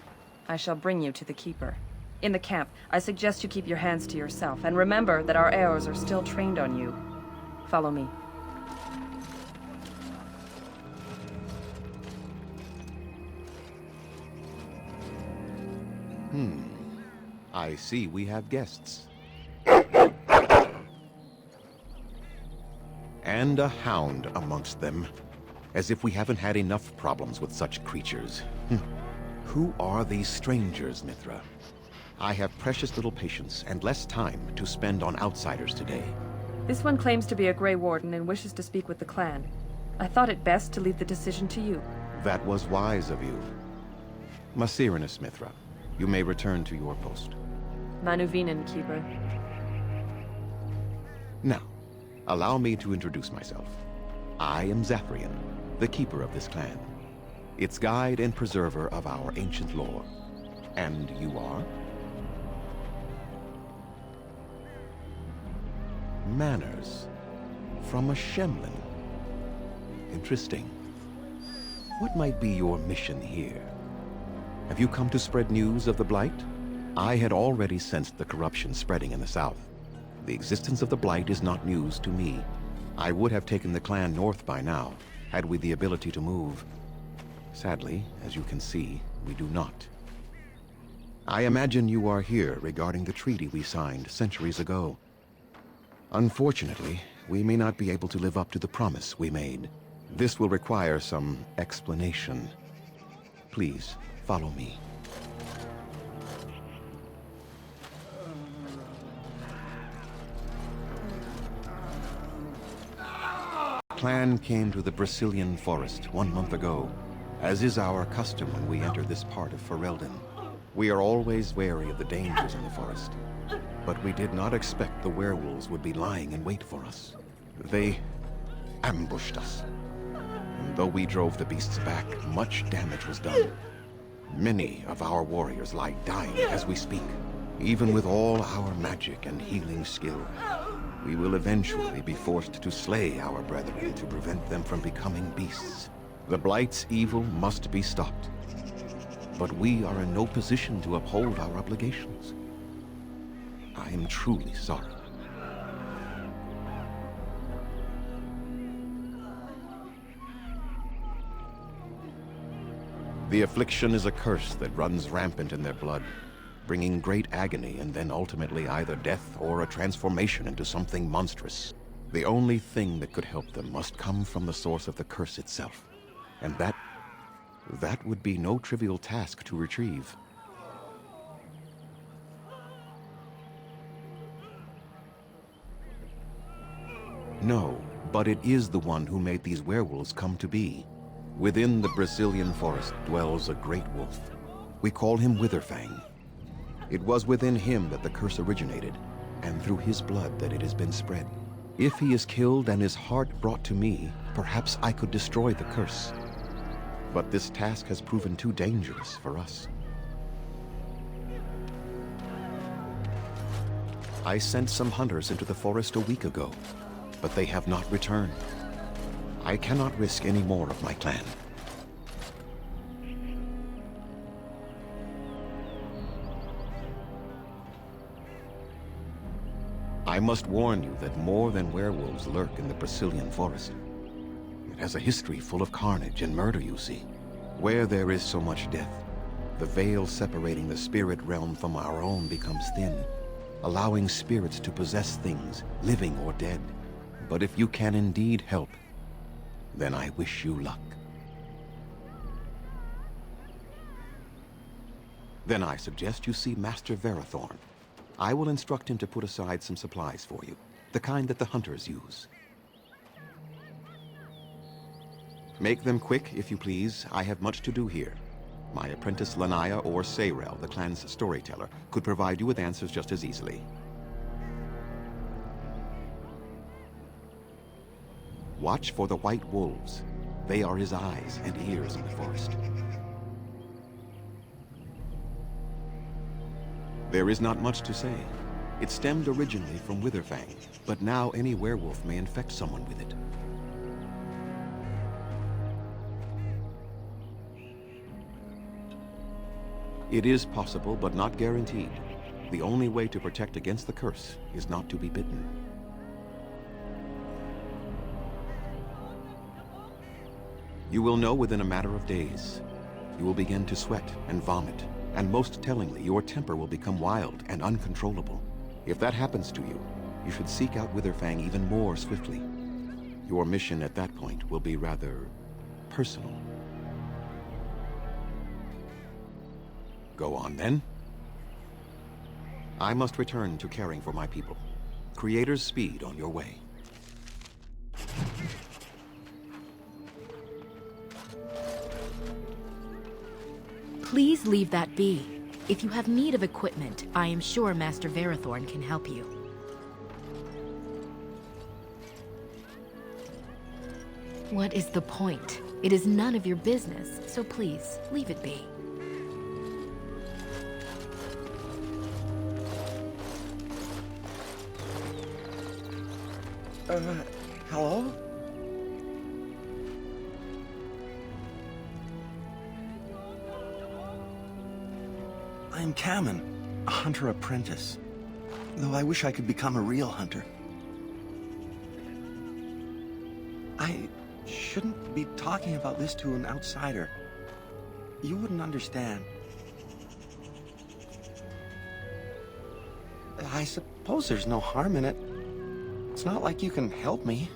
S5: I shall bring you to the Keeper. In the camp, I suggest you keep your hands to yourself, and remember that our arrows are still trained on you. Follow me.
S12: I see we have guests. And a hound amongst them. As if we haven't had enough problems with such creatures. Who are these strangers, Mithra? I have precious little patience and less time to spend on outsiders today.
S5: This one claims to be a Grey Warden and wishes to speak with the clan. I thought it best to leave the decision to you.
S12: That was wise of you. Maserenus, Mithra, you may return to your post.
S5: Manuvinen, Keeper.
S12: Now, allow me to introduce myself. I am Zathrian, the keeper of this clan, its guide and preserver of our ancient lore. And you are? Manners. From a Shemlin. Interesting. What might be your mission here? Have you come to spread news of the Blight? I had already sensed the corruption spreading in the south. The existence of the Blight is not news to me. I would have taken the clan north by now, had we the ability to move. Sadly, as you can see, we do not. I imagine you are here regarding the treaty we signed centuries ago. Unfortunately, we may not be able to live up to the promise we made. This will require some explanation. Please, follow me. Clan came to the Brazilian forest 1 month ago, as is our custom when we enter this part of Ferelden. We are always wary of the dangers in the forest, but we did not expect the werewolves would be lying in wait for us. They ambushed us. And though we drove the beasts back, much damage was done. Many of our warriors lie dying as we speak. Even with all our magic and healing skill, we will eventually be forced to slay our brethren to prevent them from becoming beasts. The Blight's evil must be stopped. But we are in no position to uphold our obligations. I am truly sorry. The affliction is a curse that runs rampant in their blood, bringing great agony and then ultimately either death or a transformation into something monstrous. The only thing that could help them must come from the source of the curse itself. And that would be no trivial task to retrieve. No, but it is the one who made these werewolves come to be. Within the Brazilian forest dwells a great wolf. We call him Witherfang. It was within him that the curse originated, and through his blood that it has been spread. If he is killed and his heart brought to me, perhaps I could destroy the curse. But this task has proven too dangerous for us. I sent some hunters into the forest a week ago, but they have not returned. I cannot risk any more of my clan. I must warn you that more than werewolves lurk in the Brazilian forest. It has a history full of carnage and murder, you see. Where there is so much death, the veil separating the spirit realm from our own becomes thin, allowing spirits to possess things, living or dead. But if you can indeed help, then I wish you luck. Then I suggest you see Master Verathorn. I will instruct him to put aside some supplies for you, the kind that the hunters use. Make them quick, if you please. I have much to do here. My apprentice Lanaya or Sayrel, the clan's storyteller, could provide you with answers just as easily. Watch for the white wolves. They are his eyes and ears in the forest. There is not much to say. It stemmed originally from Witherfang, but now any werewolf may infect someone with it. It is possible, but not guaranteed. The only way to protect against the curse is not to be bitten. You will know within a matter of days. You will begin to sweat and vomit, and most tellingly, your temper will become wild and uncontrollable. If that happens to you, you should seek out Witherfang even more swiftly. Your mission at that point will be rather personal. Go on, then. I must return to caring for my people. Creator's speed on your way.
S10: Please leave that be. If you have need of equipment, I am sure Master Verathorn can help you. What is the point? It is none of your business, so please, leave it be.
S13: Hello? I'm Kamen, a hunter apprentice. Though I wish I could become a real hunter. I shouldn't be talking about this to an outsider. You wouldn't understand. I suppose there's no harm in it. It's not like you can help me.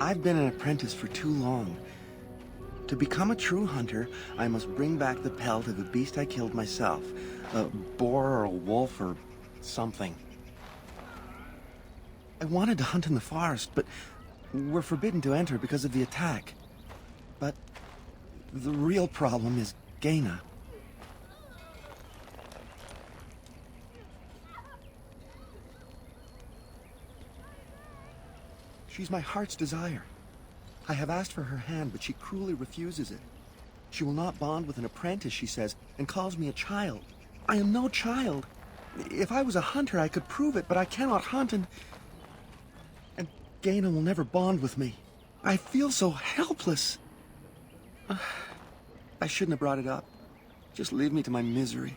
S13: I've been an apprentice for too long. To become a true hunter, I must bring back the pelt of a beast I killed myself. A boar or a wolf or something. I wanted to hunt in the forest, but we're forbidden to enter because of the attack. But the real problem is Gaina. She's my heart's desire. I have asked for her hand, but she cruelly refuses it. She will not bond with an apprentice, she says, and calls me a child. I am no child. If I was a hunter, I could prove it, but I cannot hunt, and Gaina will never bond with me. I feel so helpless. I shouldn't have brought it up. Just leave me to my misery.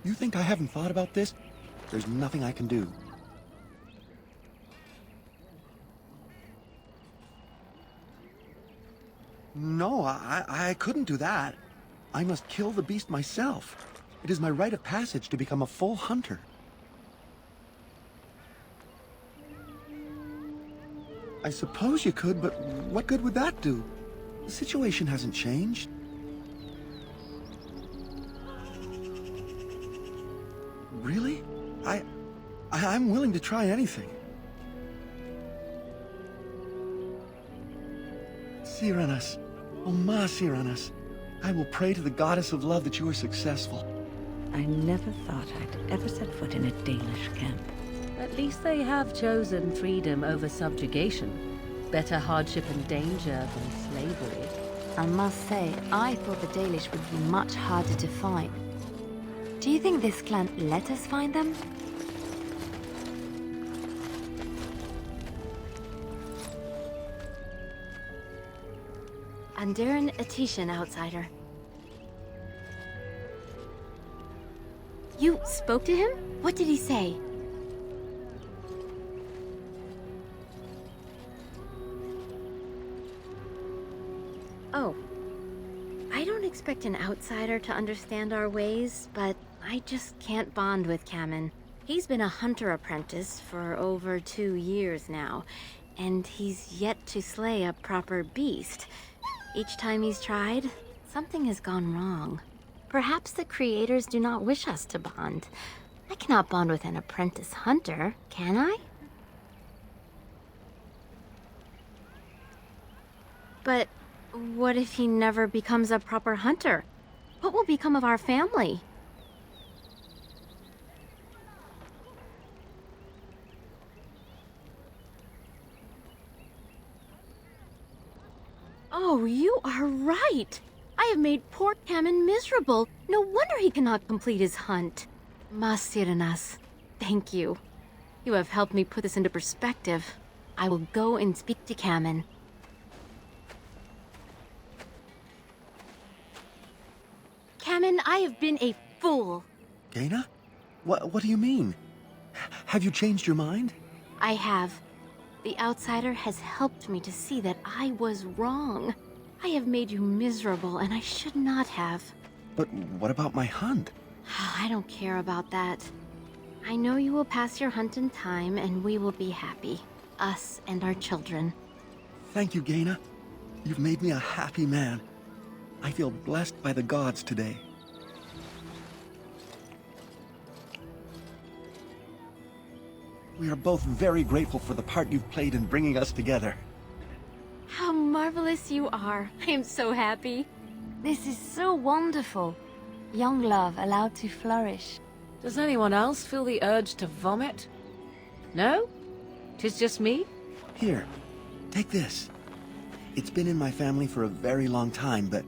S13: You think I haven't thought about this? There's nothing I can do. No, I couldn't do that. I must kill the beast myself. It is my rite of passage to become a full hunter. I suppose you could, but what good would that do? The situation hasn't changed. Really? I'm willing to try anything. Cyranas, oh ma Cyranas, I will pray to the goddess of love that you are successful.
S23: I never thought I'd ever set foot in a Dalish camp. At least they have chosen freedom over subjugation. Better hardship and danger than slavery.
S2: I must say, I thought the Dalish would be much harder to find. Do you think this clan let us find them? Anduran Atishan, outsider. You spoke to him? What did he say? Oh. I don't expect an outsider to understand our ways, but I just can't bond with Kamen. He's been a hunter apprentice for over 2 years now, and he's yet to slay a proper beast. Each time he's tried, something has gone wrong. Perhaps the creators do not wish us to bond. I cannot bond with an apprentice hunter, can I? But what if he never becomes a proper hunter? What will become of our family? Oh, you are right! I have made poor Cameron miserable. No wonder he cannot complete his hunt. Masiranas, thank you. You have helped me put this into perspective. I will go and speak to Cameron. Cameron, I have been a fool.
S13: Gaina? What do you mean? Have you changed your mind?
S2: I have. The outsider has helped me to see that I was wrong. I have made you miserable, and I should not have.
S13: But what about my hunt?
S2: I don't care about that. I know you will pass your hunt in time, and we will be happy. Us and our children.
S13: Thank you, Gaina. You've made me a happy man. I feel blessed by the gods today. We are both very grateful for the part you've played in bringing us together.
S2: How marvelous you are. I am so happy. This is so wonderful. Young love allowed to flourish.
S23: Does anyone else feel the urge to vomit? No? 'Tis just me?
S13: Here, take this. It's been in my family for a very long time, but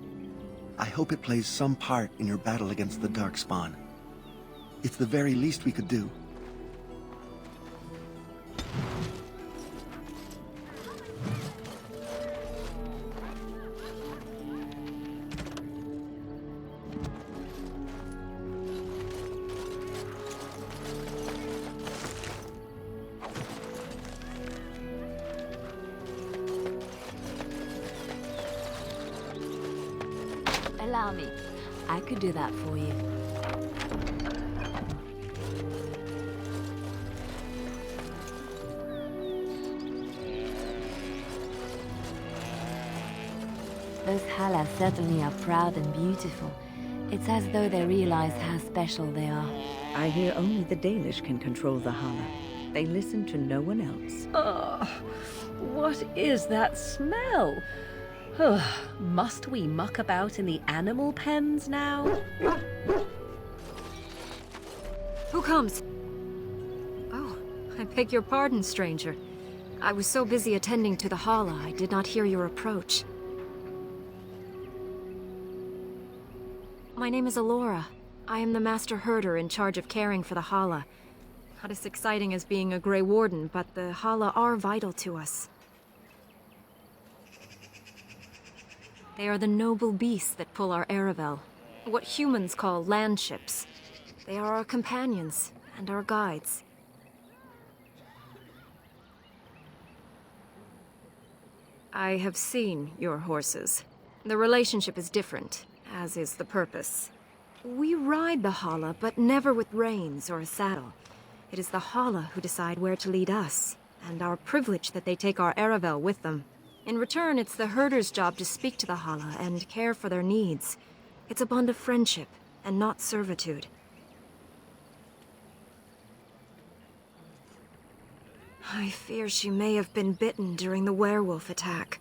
S13: I hope it plays some part in your battle against the Darkspawn. It's the very least we could do.
S2: Allow me. I could do that for you. Those Hala certainly are proud and beautiful. It's as though they realize how special they are.
S23: I hear only the Dalish can control the Hala. They listen to no one else.
S5: Ugh, what is that smell? Must we muck about in the animal pens now?
S8: Who comes? Oh, I beg your pardon, stranger. I was so busy attending to the Hala, I did not hear your approach. My name is Alora. I am the Master Herder in charge of caring for the Hala. Not as exciting as being a Grey Warden, but the Hala are vital to us. They are the noble beasts that pull our Aravel, what humans call landships. They are our companions and our guides. I have seen your horses. The relationship is different, as is the purpose. We ride the Hala, but never with reins or a saddle. It is the Hala who decide where to lead us, and our privilege that they take our Aravel with them. In return, it's the herder's job to speak to the Hala and care for their needs. It's a bond of friendship, and not servitude. I fear she may have been bitten during the werewolf attack.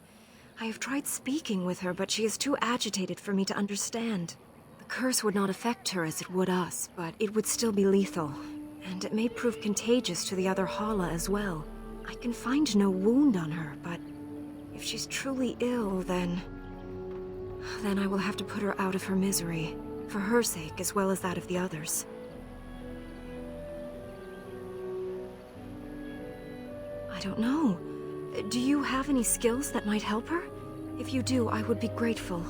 S8: I have tried speaking with her, but she is too agitated for me to understand. The curse would not affect her as it would us, but it would still be lethal. And it may prove contagious to the other Hala as well. I can find no wound on her, but if she's truly ill, then I will have to put her out of her misery, for her sake as well as that of the others. I don't know. Do you have any skills that might help her? If you do, I would be grateful.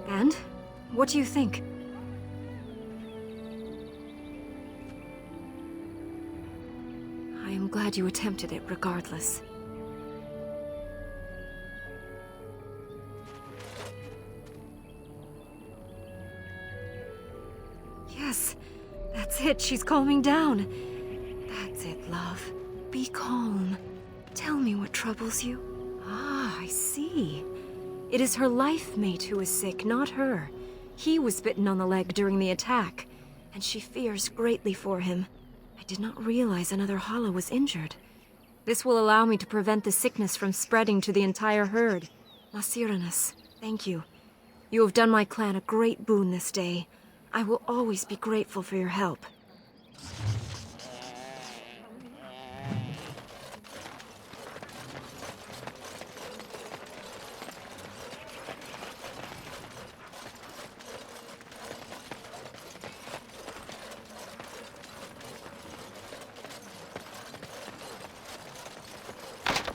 S8: And? What do you think? I am glad you attempted it regardless. it. She's calming down. That's it, love. Be calm. Tell me what troubles you. Ah, I see. It is her life mate who is sick, not her. He was bitten on the leg during the attack, and she fears greatly for him. I did not realize another Hollow was injured. This will allow me to prevent the sickness from spreading to the entire herd. Nasiranus, thank you. You have done my clan a great boon this day. I will always be grateful for your help.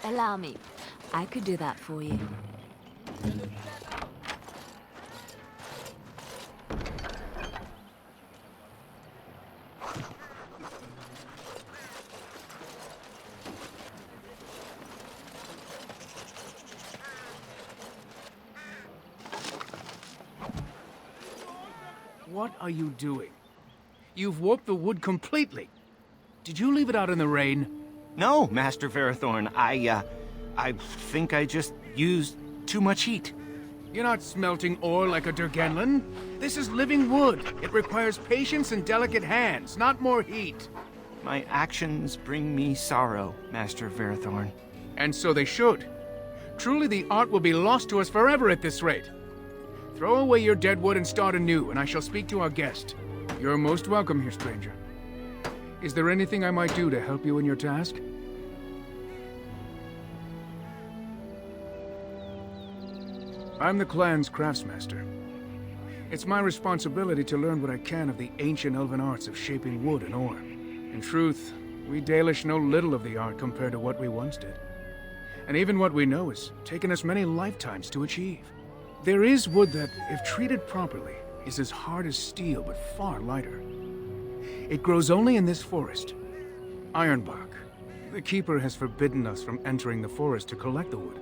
S2: Allow me. I could do that for you.
S3: What are you doing? You've warped the wood completely. Did you leave it out in the rain?
S4: No, Master Verathorn. I think I just used too much heat.
S3: You're not smelting ore like a Durgenlin. This is living wood. It requires patience and delicate hands, not more heat.
S4: My actions bring me sorrow, Master Verathorn.
S3: And so they should. Truly the art will be lost to us forever at this rate. Throw away your dead wood and start anew, and I shall speak to our guest. You're most welcome here, stranger. Is there anything I might do to help you in your task? I'm the clan's craftsmaster. It's my responsibility to learn what I can of the ancient elven arts of shaping wood and ore. In truth, we Dalish know little of the art compared to what we once did. And even what we know has taken us many lifetimes to achieve. There is wood that, if treated properly, is as hard as steel but far lighter. It grows only in this forest. Ironbark. The Keeper has forbidden us from entering the forest to collect the wood.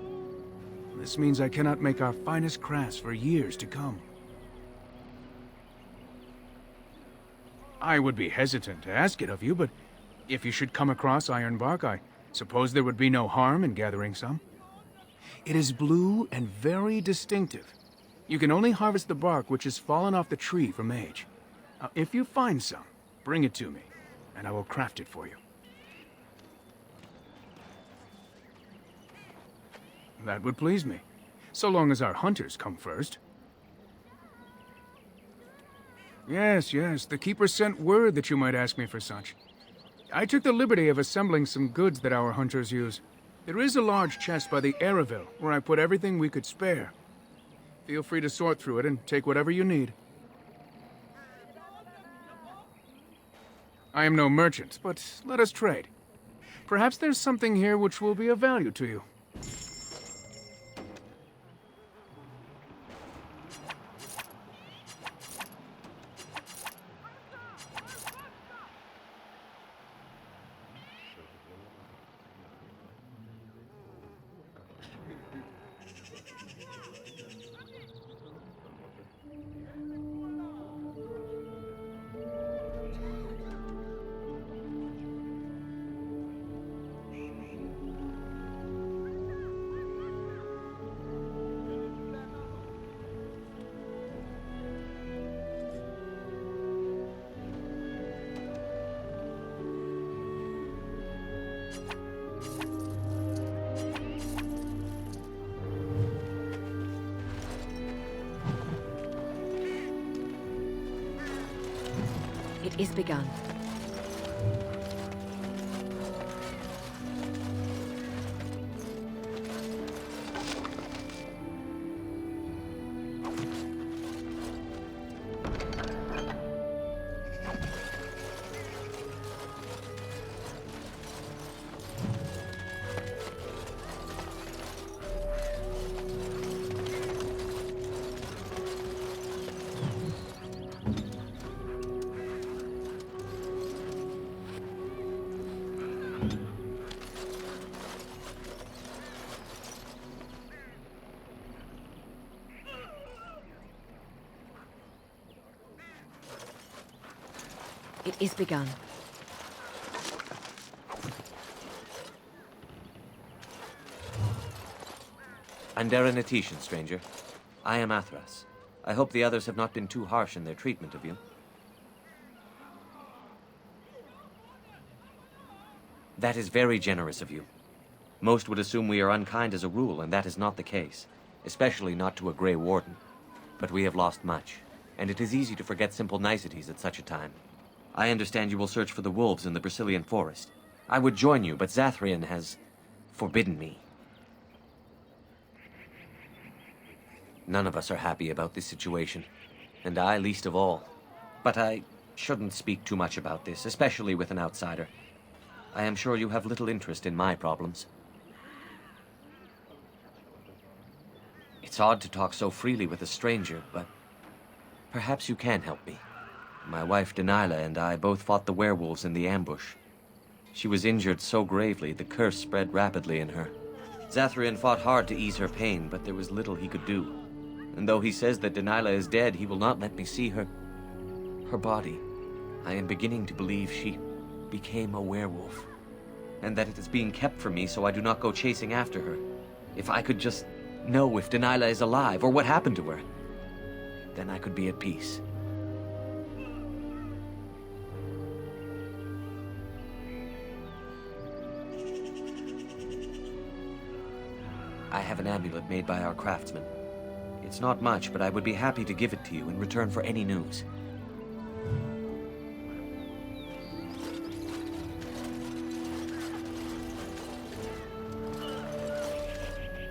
S3: This means I cannot make our finest crafts for years to come. I would be hesitant to ask it of you, but if you should come across ironbark, I suppose there would be no harm in gathering some. It is blue and very distinctive. You can only harvest the bark which has fallen off the tree from age. Now, if you find some, bring it to me, and I will craft it for you. That would please me, so long as our hunters come first. Yes, the Keeper sent word that you might ask me for such. I took the liberty of assembling some goods that our hunters use. There is a large chest by the Araville, where I put everything we could spare. Feel free to sort through it and take whatever you need. I am no merchant, but let us trade. Perhaps there's something here which will be of value to you.
S8: It is begun.
S10: is begun.
S14: Andera Natishan, stranger. I am Athras. I hope the others have not been too harsh in their treatment of you. That is very generous of you. Most would assume we are unkind as a rule, and that is not the case. Especially not to a Grey Warden. But we have lost much, and it is easy to forget simple niceties at such a time. I understand you will search for the wolves in the Brazilian forest. I would join you, but Zathrian has forbidden me. None of us are happy about this situation, and I least of all. But I shouldn't speak too much about this, especially with an outsider. I am sure you have little interest in my problems. It's odd to talk so freely with a stranger, but perhaps you can help me. My wife Denilah and I both fought the werewolves in the ambush. She was injured so gravely, the curse spread rapidly in her. Zathrian fought hard to ease her pain, but there was little he could do. And though he says that Denilah is dead, he will not let me see her body. I am beginning to believe she became a werewolf, and that it is being kept from me so I do not go chasing after her. If I could just know if Denilah is alive, or what happened to her, then I could be at peace. I have an amulet made by our craftsman. It's not much, but I would be happy to give it to you in return for any news.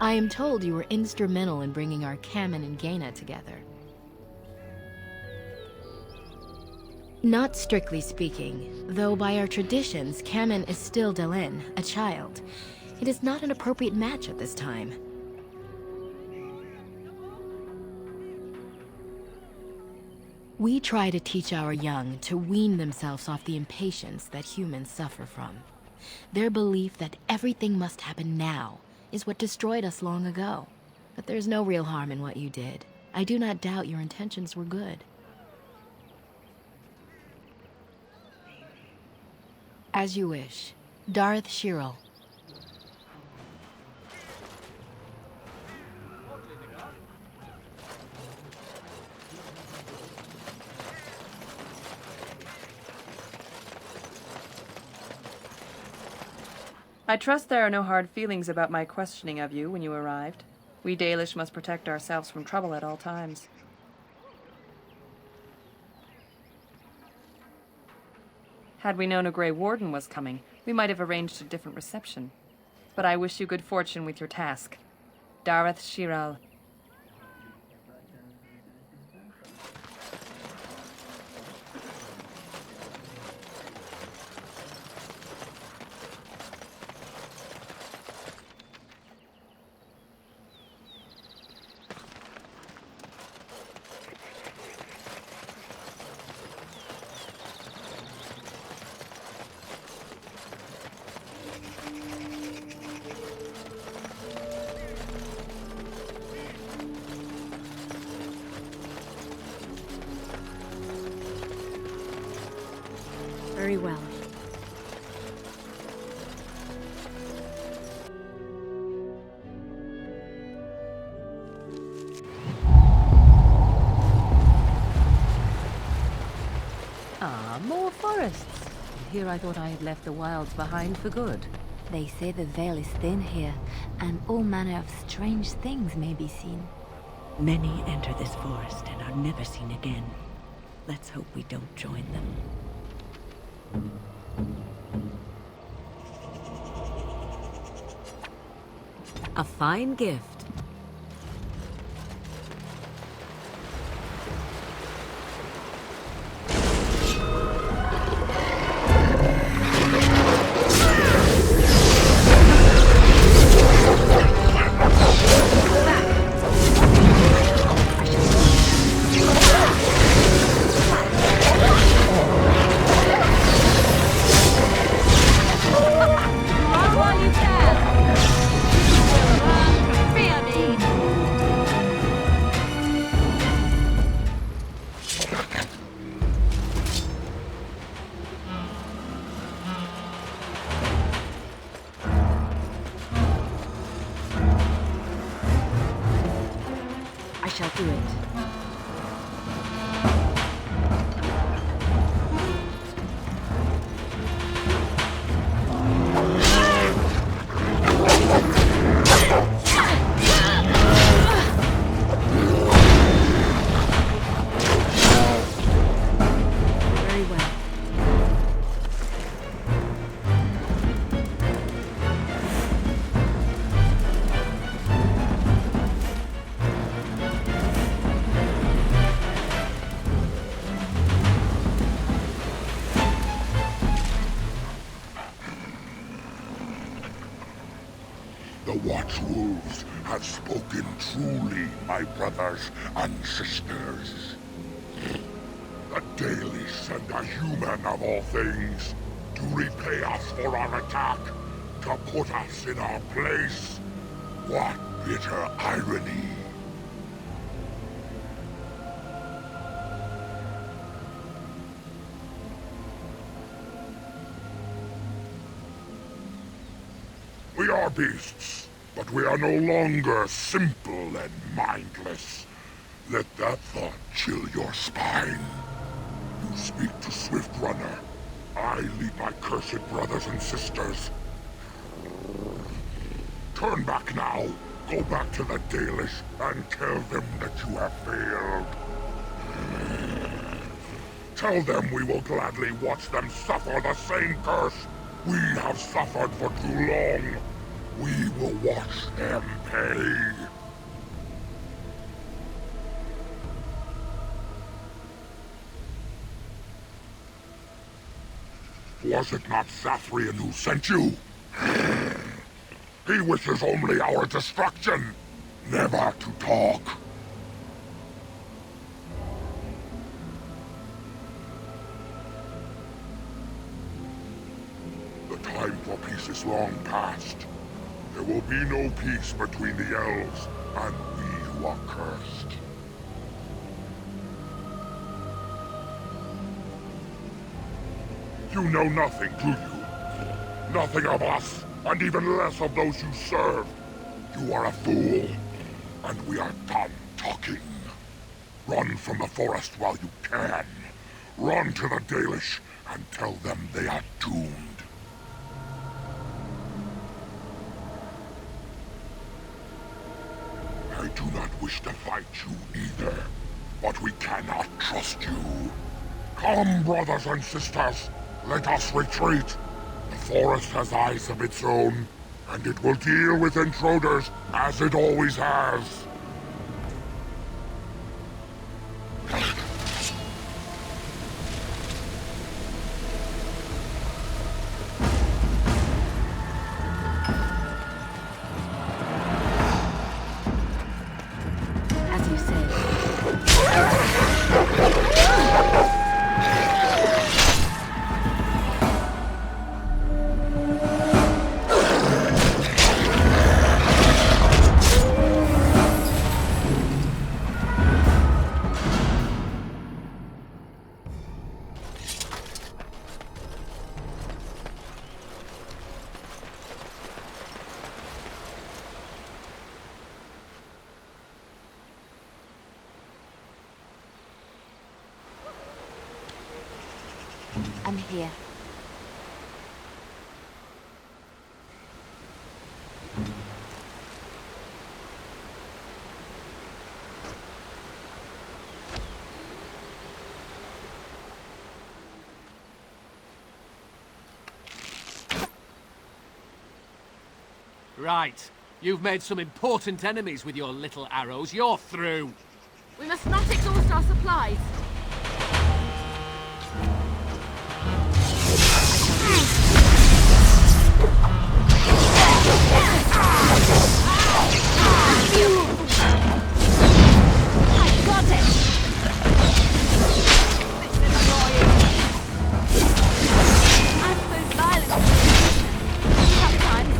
S10: I am told you were instrumental in bringing our Kamen and Gaina together. Not strictly speaking, though by our traditions, Kamen is still Delin, a child. It is not an appropriate match at this time. We try to teach our young to wean themselves off the impatience that humans suffer from. Their belief that everything must happen now is what destroyed us long ago. But there's no real harm in what you did. I do not doubt your intentions were good. As you wish. Darth Shirel.
S5: I trust there are no hard feelings about my questioning of you when you arrived. We Dalish must protect ourselves from trouble at all times. Had we known a Grey Warden was coming, we might have arranged a different reception. But I wish you good fortune with your task. Darth Shiral.
S8: Very well.
S23: Ah, more forests. Here I thought I had left the wilds behind for good.
S2: They say the veil is thin here, and all manner of strange things may be seen.
S23: Many enter this forest and are never seen again. Let's hope we don't join them. A fine gift.
S9: Run while you can! You will run, feel
S8: do it. Very well.
S1: The Watchwolves have spoken truly, my brothers and sisters. The Dalish and a human of all things, to repay us for our attack, to put us in our place. What bitter irony. We are beasts, but we are no longer simple and mindless. Let that thought chill your spine. You speak to Swift Runner. I lead my cursed brothers and sisters. Turn back now. Go back to the Dalish and tell them that you have failed. Tell them we will gladly watch them suffer the same curse we have suffered for too long. We will watch them pay. Was it not Sathrian who sent you? He wishes only our destruction, never to talk. The time for peace is long past. There will be no peace between the elves and we who are cursed. You know nothing, do you? Nothing of us, and even less of those you serve. You are a fool, and we are done talking. Run from the forest while you can. Run to the Dalish and tell them they are doomed. I do not wish to fight you either, but we cannot trust you. Come, brothers and sisters, let us retreat. The forest has eyes of its own, and it will deal with intruders as it always has.
S2: As you say. I'm here.
S15: Right. You've made some important enemies with your little arrows. You're through.
S8: We must not exhaust our supplies.
S2: I got it! This is annoying. I suppose violence sometimes.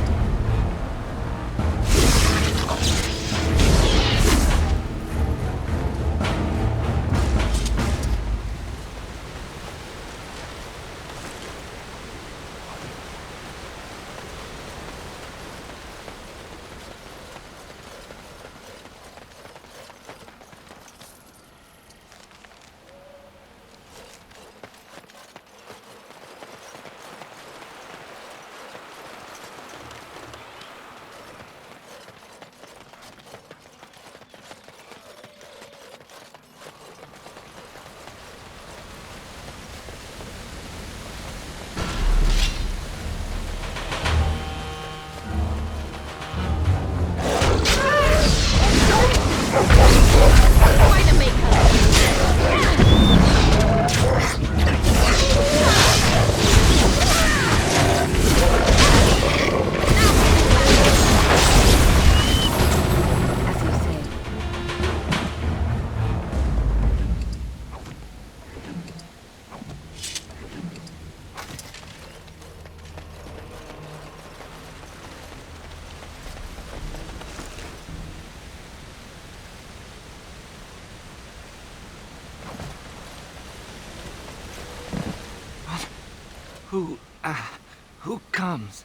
S17: Who comes?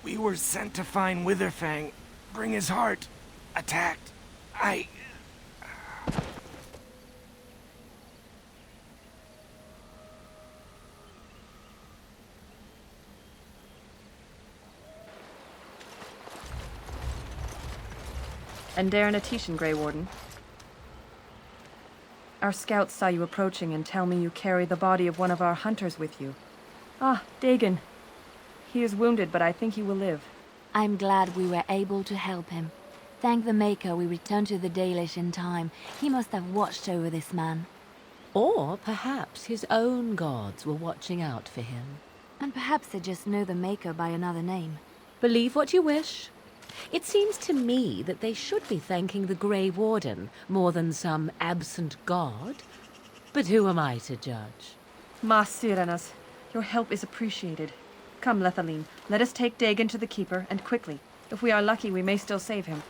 S17: We were sent to find Witherfang, bring his heart. Attacked.
S5: And Darren Atishan, Grey Warden. Our scouts saw you approaching and tell me you carry the body of one of our hunters with you. Ah, Dagon. He is wounded, but I think he will live.
S2: I'm glad we were able to help him. Thank the Maker we returned to the Dalish in time. He must have watched over this man.
S23: Or perhaps his own gods were watching out for him.
S2: And perhaps they just know the Maker by another name.
S23: Believe what you wish. It seems to me that they should be thanking the Grey Warden more than some absent god. But who am I to judge?
S5: Ma Syranas, your help is appreciated. Come, Lethaline, let us take Dagon to the Keeper, and quickly. If we are lucky, we may still save him.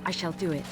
S2: I shall do it.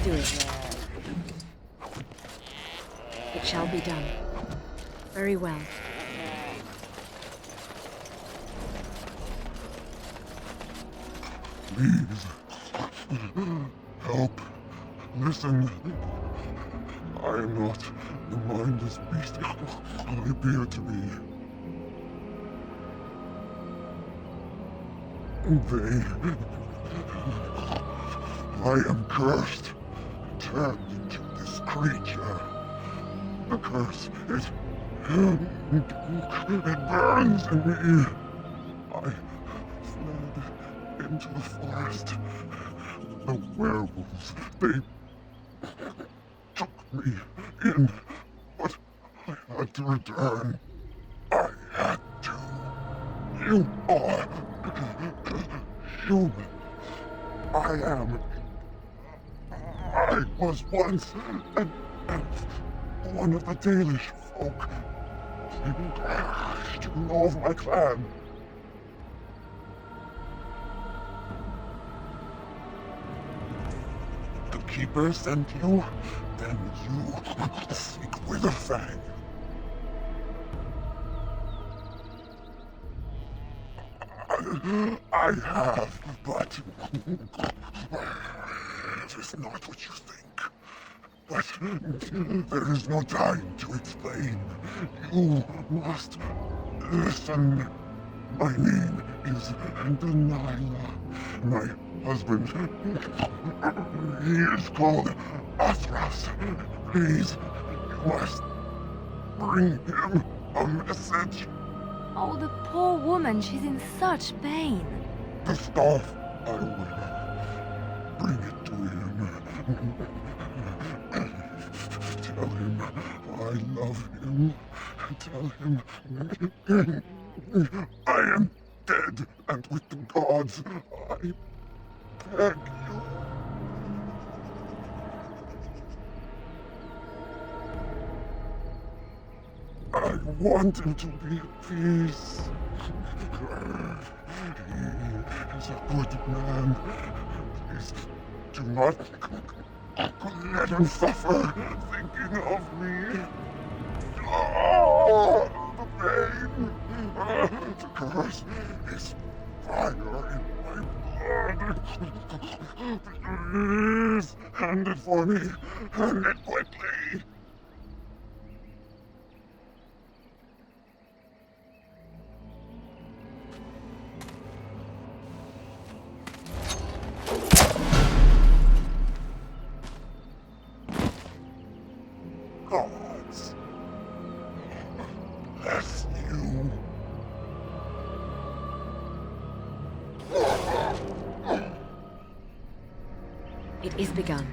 S2: do it. It shall be done. Very well.
S1: Please. Help. Listen. I am not the mindless beast I appear to be. I am cursed, turned into this creature. The curse, it burns in me. I fled into the forest. The werewolves, they took me in, but I had to return. I had to. You are human. I was once an one of the Dalish folk. You know of my clan. The Keeper sent you? Then you seek Witherfang. I have, but it is not what you think. But there is no time to explain. You must listen. My name is Delilah. My husband, he is called Athras. Please, you must bring him a message.
S2: Oh, the poor woman, she's in such pain.
S1: The staff, I will bring it to him. Tell him I love him. Tell him I am dead, and with the gods, I beg you. I want him to be at peace. He is a good man. Please do not let him suffer thinking of me. Oh, the pain. The curse is fire in my blood. Please, hand it for me. Hand it quickly. Gods, bless you.
S2: It is begun.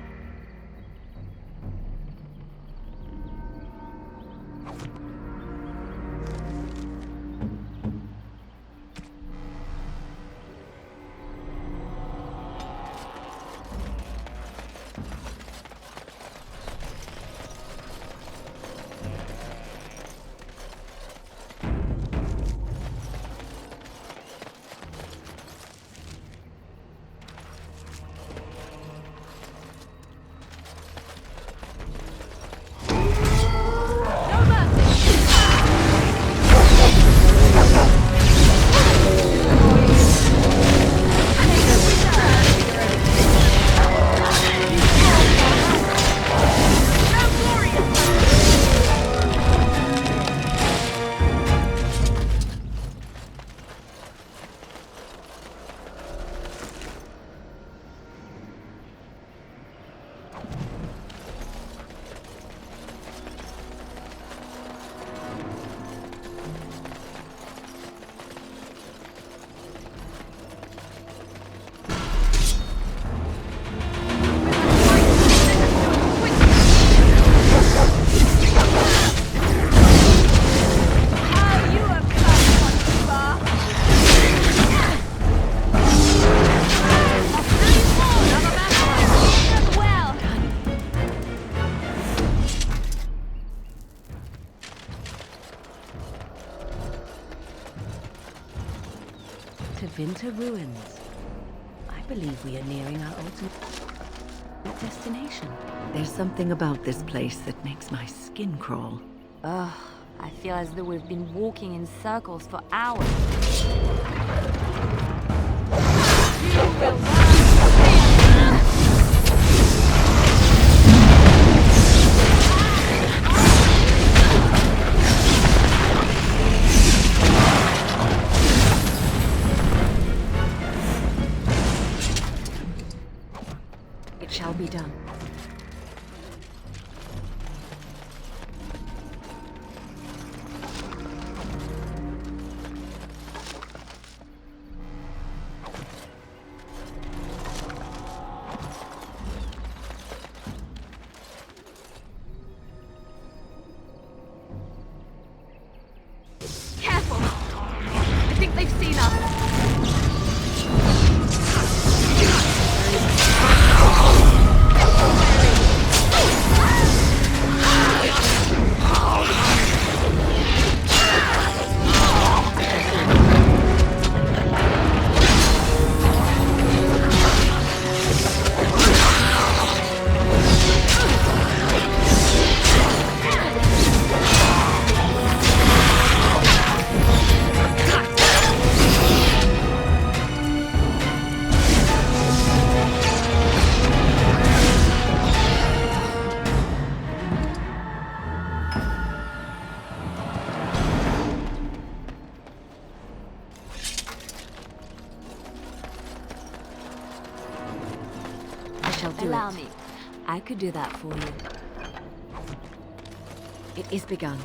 S23: To Winter Ruins. I believe we are nearing our ultimate... Destination. There's something about this place that makes my skin crawl.
S2: Ugh, I feel as though we've been walking in circles for hours. It shall be done. Careful! I think they've seen us. Allow me. I could do that for you.
S10: It is begun.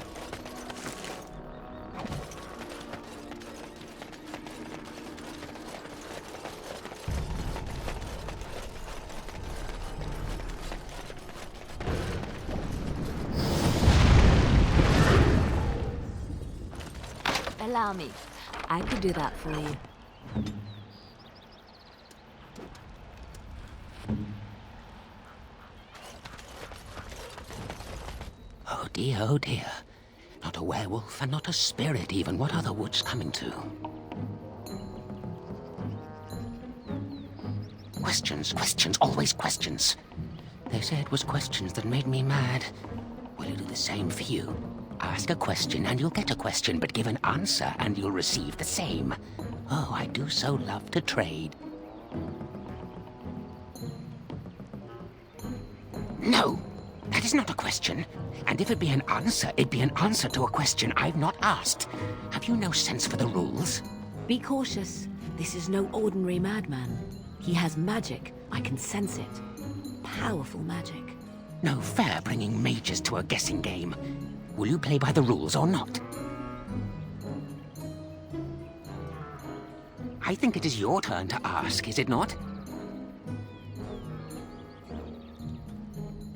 S2: Allow me. I could do that for you.
S16: Oh dear. Not a werewolf and not a spirit even. What are the woods coming to? Questions, questions, always questions. They say it was questions that made me mad. Will you do the same for you? Ask a question and you'll get a question, but give an answer and you'll receive the same. Oh, I do so love to trade. No, that is not a question. And if it be an answer, it'd be an answer to a question I've not asked. Have you no sense for the rules?
S10: Be cautious. This is no ordinary madman. He has magic. I can sense it. Powerful magic.
S16: No fair bringing mages to a guessing game. Will you play by the rules or not? I think it is your turn to ask, is it not?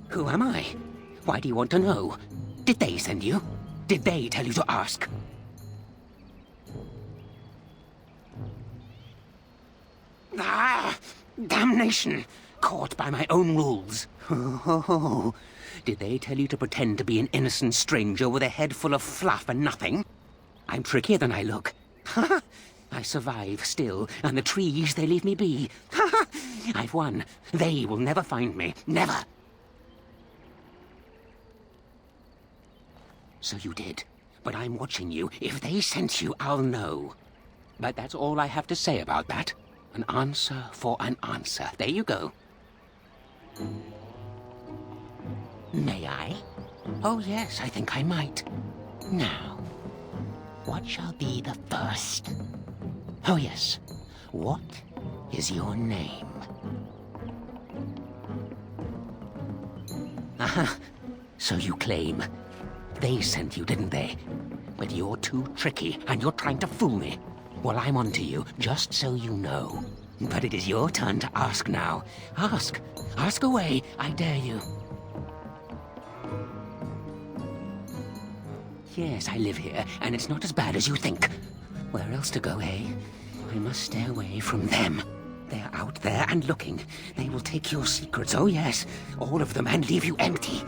S16: Who am I? Why do you want to know? Did they send you? Did they tell you to ask? Ah! Damnation! Caught by my own rules. Oh, did they tell you to pretend to be an innocent stranger with a head full of fluff and nothing? I'm trickier than I look. I survive still, and the trees, they leave me be. I've won. They will never find me. Never. So you did. But I'm watching you. If they sent you, I'll know. But that's all I have to say about that. An answer for an answer. There you go. May I? Oh, yes, I think I might. Now, what shall be the first? Oh, yes. What is your name? Aha, so you claim. They sent you, didn't they? But you're too tricky, and you're trying to fool me. Well, I'm on to you, just so you know. But it is your turn to ask now. Ask. Ask away, I dare you. Yes, I live here, and it's not as bad as you think. Where else to go, eh? I must stay away from them. They're out there and looking. They will take your secrets, oh yes, all of them, and leave you empty.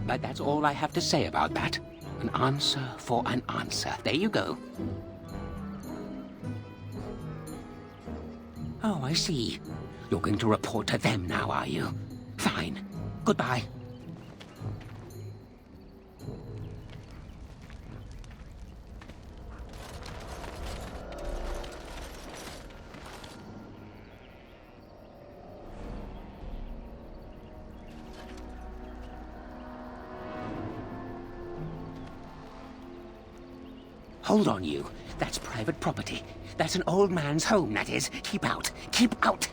S16: But that's all I have to say about that. An answer for an answer. There you go. Oh, I see. You're going to report to them now, are you? Fine. Goodbye. Hold on, you. That's private property. That's an old man's home, that is. Keep out. Keep out!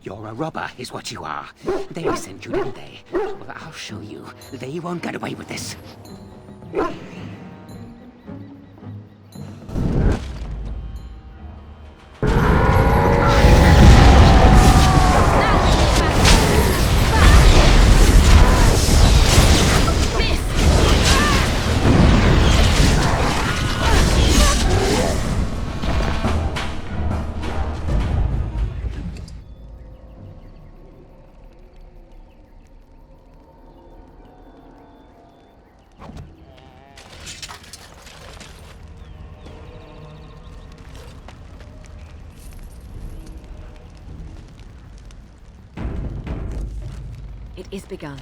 S16: You're a robber, is what you are. They sent you, didn't they? Well, I'll show you. They won't get away with this.
S10: It is begun.